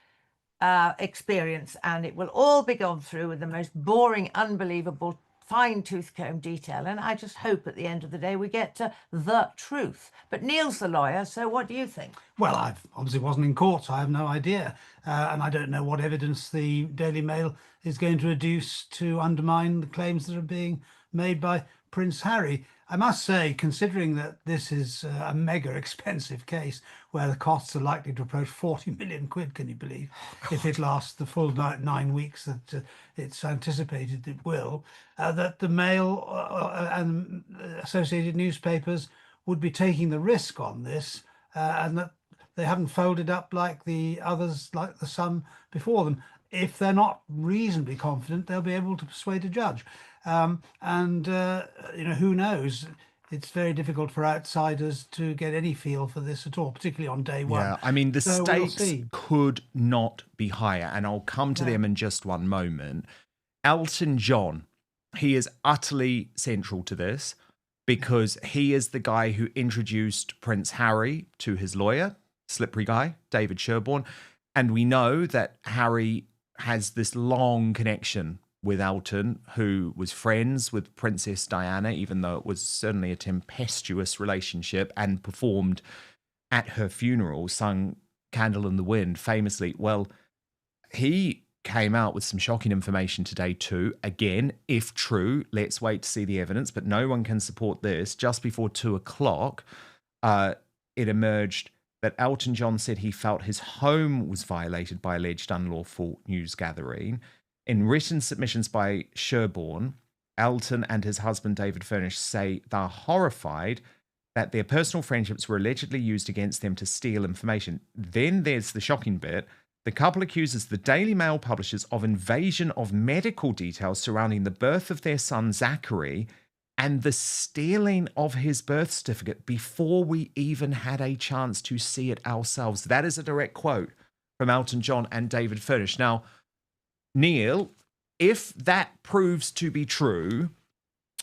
[SPEAKER 12] experience, and it will all be gone through with the most boring, unbelievable, fine-tooth comb detail. And I just hope at the end of the day we get to the truth. But Neil's the lawyer, so what do you think?
[SPEAKER 13] Well, I obviously wasn't in court, so I have no idea. And I don't know what evidence the Daily Mail is going to adduce to undermine the claims that are being made by Prince Harry. I must say, considering that this is a mega expensive case where the costs are likely to approach 40 million quid, can you believe, if it lasts the full 9 weeks that it's anticipated it will, that the Mail and associated newspapers would be taking the risk on this, and that they haven't folded up like the others, like the Sun before them. If they're not reasonably confident, they'll be able to persuade a judge. You know, who knows? It's very difficult for outsiders to get any feel for this at all, particularly on day one.
[SPEAKER 1] Yeah, I mean, the stakes could not be higher, and I'll come to them in just one moment. Elton John, he is utterly central to this because he is the guy who introduced Prince Harry to his lawyer, slippery guy, David Sherborne. And we know that Harry has this long connection with Elton, who was friends with Princess Diana, even though it was certainly a tempestuous relationship, and performed at her funeral, sung Candle in the Wind famously. Well, he came out with some shocking information today too. Again, if true, let's wait to see the evidence, but no one can support this. Just before 2:00, it emerged that Elton John said he felt his home was violated by alleged unlawful news gathering. In written submissions by Sherborne, Elton and his husband David Furnish say they're horrified that their personal friendships were allegedly used against them to steal information. Then there's the shocking bit. The couple accuses the Daily Mail publishers of invasion of medical details surrounding the birth of their son Zachary and the stealing of his birth certificate before we even had a chance to see it ourselves. That is a direct quote from Elton John and David Furnish. Now, Neil, if that proves to be true,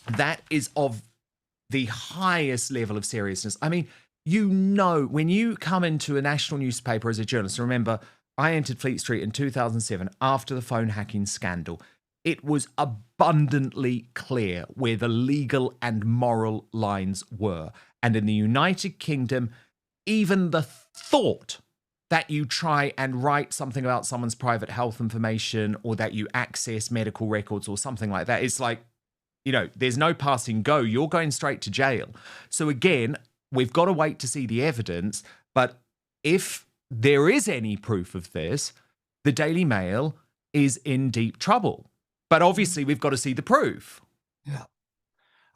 [SPEAKER 1] that is of the highest level of seriousness. I mean, you know, when you come into a national newspaper as a journalist, remember, I entered Fleet Street in 2007 after the phone hacking scandal. It was abundantly clear where the legal and moral lines were. And in the United Kingdom, even the thought that you try and write something about someone's private health information or that you access medical records or something like that, it's like, you know, there's no passing go. You're going straight to jail. So again, we've got to wait to see the evidence. But if there is any proof of this, the Daily Mail is in deep trouble. But obviously, we've got to see the proof.
[SPEAKER 13] Yeah.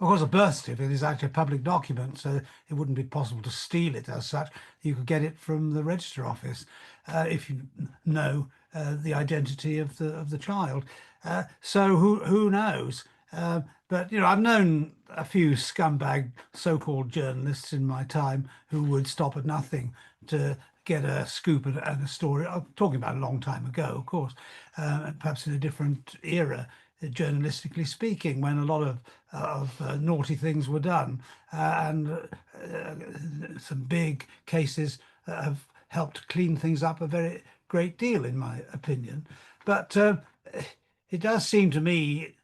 [SPEAKER 13] Of course, a birth certificate is actually a public document, so it wouldn't be possible to steal it as such. You could get it from the register office if you know the identity of the child. So who knows? But I've known a few scumbag so-called journalists in my time who would stop at nothing to get a scoop and a story. I'm talking about a long time ago, of course, perhaps in a different era, journalistically speaking, when a lot of naughty things were done, and some big cases have helped clean things up a very great deal, in my opinion. But it does seem to me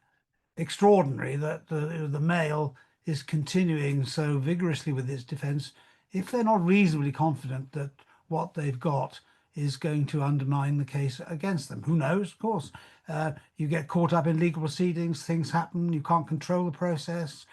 [SPEAKER 13] extraordinary that the Mail is continuing so vigorously with its defence if they're not reasonably confident that what they've got is going to undermine the case against them. Who knows? Of course, you get caught up in legal proceedings, things happen, you can't control the process.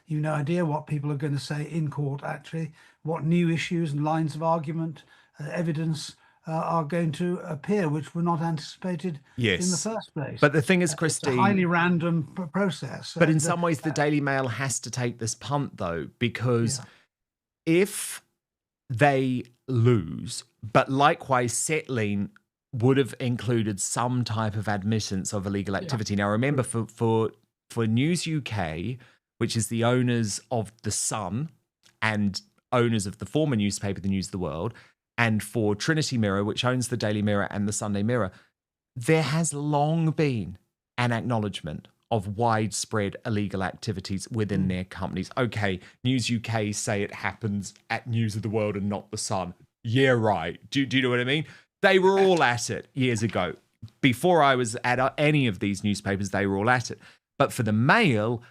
[SPEAKER 13] You've no idea what people are going to say in court, actually, what new issues and lines of argument, evidence are going to appear, which were not anticipated in the first place.
[SPEAKER 1] But the thing is, Christine,
[SPEAKER 13] it's a highly random process.
[SPEAKER 1] But in some ways, the Daily Mail has to take this punt, though, because if they lose, but likewise settling would have included some type of admittance of illegal activity. Now, remember, for News UK, which is the owners of The Sun and owners of the former newspaper, The News of the World, and for Trinity Mirror, which owns the Daily Mirror and the Sunday Mirror, there has long been an acknowledgement of widespread illegal activities within their companies. Okay, News UK say it happens at News of the World and not the Sun. Yeah, right. Do you know what I mean? They were all at it years ago. Before I was at any of these newspapers, they were all at it. But for the Mail,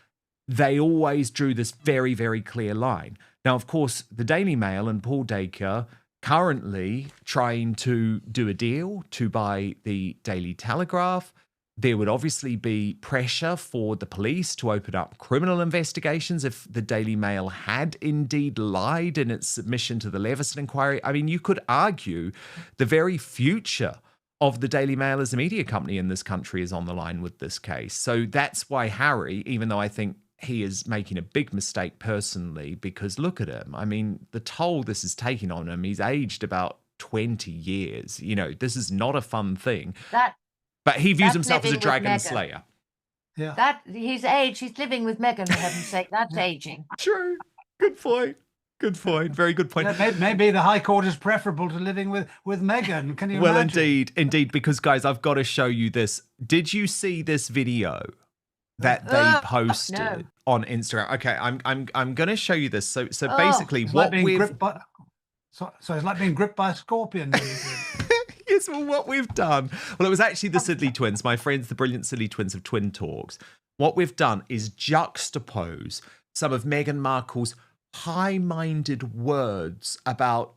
[SPEAKER 1] they always drew this very, very clear line. Now, of course, the Daily Mail and Paul Dacre currently trying to do a deal to buy the Daily Telegraph. There would obviously be pressure for the police to open up criminal investigations if the Daily Mail had indeed lied in its submission to the Leveson inquiry. I mean, you could argue the very future of the Daily Mail as a media company in this country is on the line with this case. So that's why Harry, even though I think he is making a big mistake personally, because look at him. I mean, the toll this is taking on him, he's aged about 20 years. This is not a fun thing. But he views himself as a dragon slayer.
[SPEAKER 12] Yeah. That his age, he's living with Meghan, for heaven's sake. That's aging.
[SPEAKER 1] True. Good point. Good point. Very good point.
[SPEAKER 13] Maybe the High Court is preferable to living with Meghan. Can you
[SPEAKER 1] Well,
[SPEAKER 13] imagine?
[SPEAKER 1] indeed, because guys, I've got to show you this. Did you see this video that they posted on Instagram? Okay, I'm going to show you this. So basically, what
[SPEAKER 13] it's like being gripped by a scorpion.
[SPEAKER 1] Yes, well, what we've done. Well, it was actually the Sidley twins, my friends, the brilliant Sidley twins of Twin Talks. What we've done is juxtapose some of Meghan Markle's high-minded words about,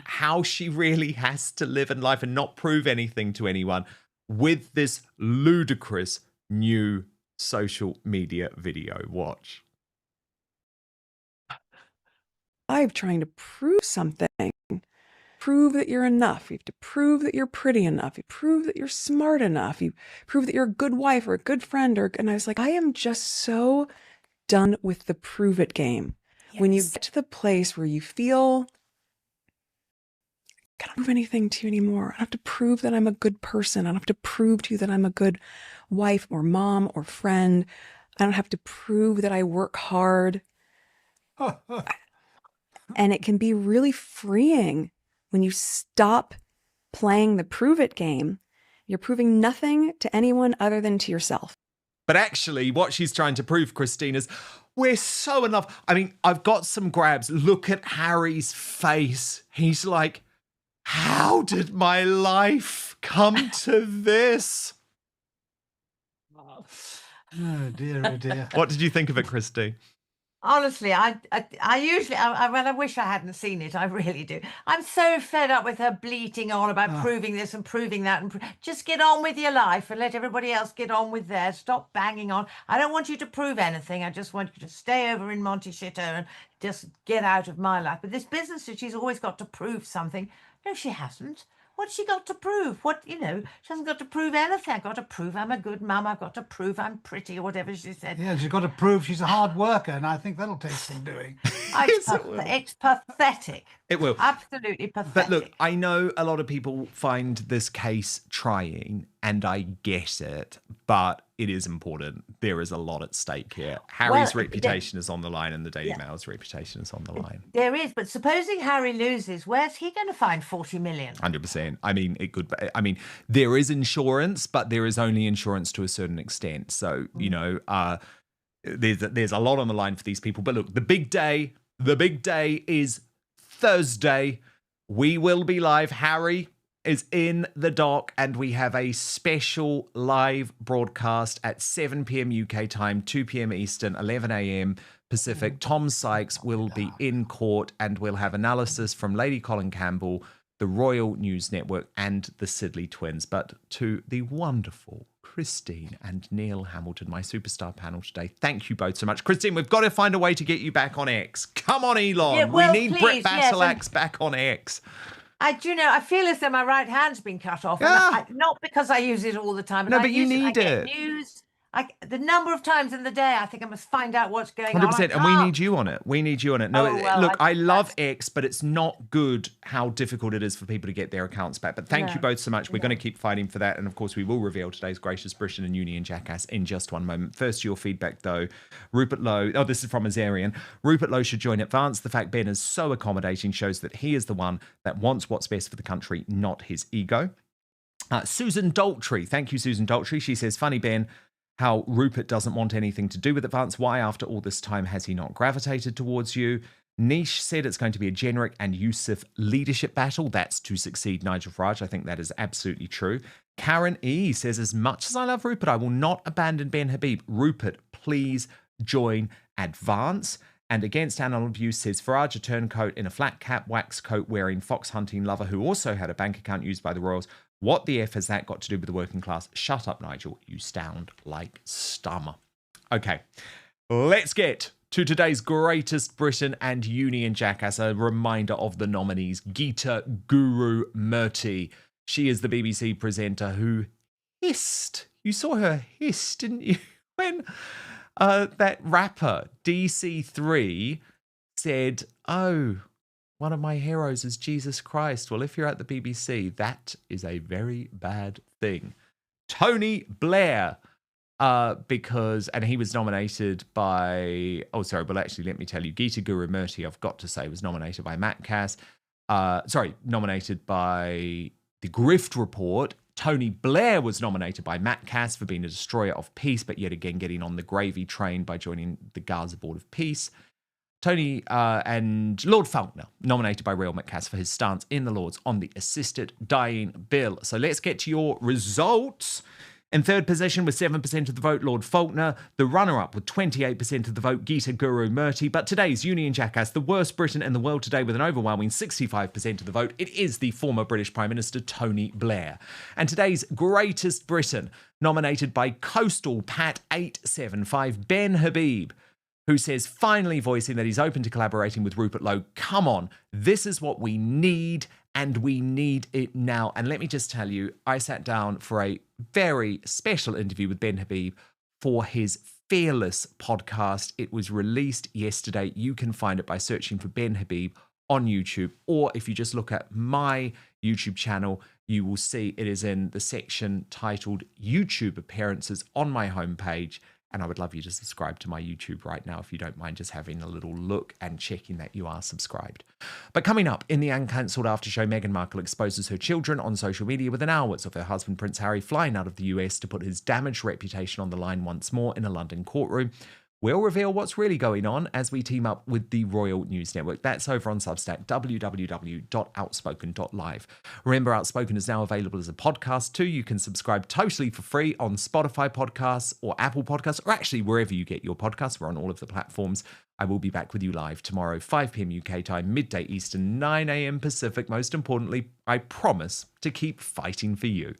[SPEAKER 1] how she really has to live in life and not prove anything to anyone with this ludicrous new social media video. Watch.
[SPEAKER 8] I'm trying to prove something. Prove that you're enough. You have to prove that you're pretty enough. You prove that you're smart enough. You prove that you're a good wife or a good friend. And I was like, I am just so done with the prove it game. Yes. When you get to the place where you feel I can't prove anything to you anymore. I don't have to prove that I'm a good person. I don't have to prove to you that I'm a good wife or mom or friend. I don't have to prove that I work hard. And it can be really freeing when you stop playing the prove it game. You're proving nothing to anyone other than to yourself.
[SPEAKER 1] But actually, what she's trying to prove, Christine, is we're so in love. I mean, I've got some grabs. Look at Harry's face. He's like, how did my life come to this?
[SPEAKER 13] Oh, dear, oh, dear.
[SPEAKER 1] What did you think of it, Christine?
[SPEAKER 12] Honestly, I usually, I wish I hadn't seen it. I really do. I'm so fed up with her bleating on about proving this and proving that. And just get on with your life and let everybody else get on with theirs. Stop banging on. I don't want you to prove anything. I just want you to stay over in Montecito and just get out of my life. But this business that she's always got to prove something. No, she hasn't. What's she got to prove? She hasn't got to prove anything. I've got to prove I'm a good mum. I've got to prove I'm pretty, or whatever she said.
[SPEAKER 13] Yeah, she's got to prove she's a hard worker, and I think that'll take some doing.
[SPEAKER 12] It's pathetic.
[SPEAKER 1] It will.
[SPEAKER 12] Absolutely pathetic.
[SPEAKER 1] But look, I know a lot of people find this case trying, and I get it, but it is important. There is a lot at stake here. Harry's reputation is on the line, and the Daily Mail's reputation is on the line.
[SPEAKER 12] There is, but supposing Harry loses, where's he going to find 40 million?
[SPEAKER 1] 100%. I mean, it could. I mean, there is insurance, but there is only insurance to a certain extent. So there's a lot on the line for these people. But look, the big day is Thursday. We will be live. Harry is in the dock, and we have a special live broadcast at 7 p.m. UK time, 2 p.m. Eastern, 11 a.m. Pacific. Tom Sykes will be in court, and we'll have analysis from Lady Colin Campbell, the Royal News Network, and the Sidley twins. But to the wonderful Christine and Neil Hamilton, my superstar panel today, thank you both so much. Christine, we've got to find a way to get you back on X. Come on, Elon.
[SPEAKER 12] Yeah, well,
[SPEAKER 1] we need
[SPEAKER 12] please,
[SPEAKER 1] Brett Basilak's back on X.
[SPEAKER 12] I feel as though my right hand's been cut off.
[SPEAKER 1] Yeah.
[SPEAKER 12] Not because I use it all the time.
[SPEAKER 1] No, but you need it.
[SPEAKER 12] News. The number of times in the day, I think I must find out what's going
[SPEAKER 1] 100%,
[SPEAKER 12] on.
[SPEAKER 1] and we need you on it. We need you on it. No, look, I love X, but it's not good how difficult it is for people to get their accounts back. But thank you both so much. We're going to keep fighting for that. And of course, we will reveal today's Gracious Britain and Union Jackass in just one moment. First, your feedback, though. Rupert Lowe, this is from Azarian. Rupert Lowe should join Advance. The fact Ben is so accommodating shows that he is the one that wants what's best for the country, not his ego. Susan Daltrey. Thank you, Susan Daltrey. She says, funny, Ben, how Rupert doesn't want anything to do with Advance. Why, after all this time, has he not gravitated towards you? Niche said it's going to be a generic and Yusuf leadership battle. That's to succeed Nigel Farage. I think that is absolutely true. Karen E says, as much as I love Rupert, I will not abandon Ben Habib. Rupert, please join Advance. And against animal abuse says, Farage, a turncoat in a flat cap, wax coat wearing fox hunting lover who also had a bank account used by the Royals. What the F has that got to do with the working class? Shut up, Nigel. You sound like Stammer. Okay, let's get to today's Greatest Britain and Union Jackass. A reminder of the nominees. Geeta Guru Murty. She is the BBC presenter who hissed. You saw her hiss, didn't you? When that rapper, DC3, said, one of my heroes is Jesus Christ. Well, if you're at the BBC, that is a very bad thing. Tony Blair, and he was nominated by, let me tell you, Geeta Guru Murty, I've got to say, was nominated by Matt Cass. Nominated by The Grift Report. Tony Blair was nominated by Matt Cass for being a destroyer of peace, but yet again getting on the gravy train by joining the Gaza Board of Peace. Tony and Lord Faulkner, nominated by Real McCass for his stance in the Lords on the assisted dying bill. So let's get to your results. In third position with 7% of the vote, Lord Faulkner. The runner-up with 28% of the vote, Geeta Guru Murty. But today's Union Jackass, the worst Briton in the world today with an overwhelming 65% of the vote, it is the former British Prime Minister, Tony Blair. And today's Greatest Britain, nominated by Coastal Pat 875, Ben Habib, who says, finally voicing that he's open to collaborating with Rupert Lowe. Come on, this is what we need, and we need it now. And let me just tell you, I sat down for a very special interview with Ben Habib for his Fearless podcast. It was released yesterday. You can find it by searching for Ben Habib on YouTube, or if you just look at my YouTube channel, you will see it is in the section titled YouTube Appearances on my homepage. And I would love you to subscribe to my YouTube right now if you don't mind just having a little look and checking that you are subscribed. But coming up in the uncancelled after show, Meghan Markle exposes her children on social media within hours of her husband Prince Harry flying out of the US to put his damaged reputation on the line once more in a London courtroom. We'll reveal what's really going on as we team up with the Royal News Network. That's over on Substack, www.outspoken.live. Remember, Outspoken is now available as a podcast too. You can subscribe totally for free on Spotify podcasts or Apple podcasts, or actually wherever you get your podcasts. We're on all of the platforms. I will be back with you live tomorrow, 5 p.m. UK time, midday Eastern, 9 a.m. Pacific. Most importantly, I promise to keep fighting for you.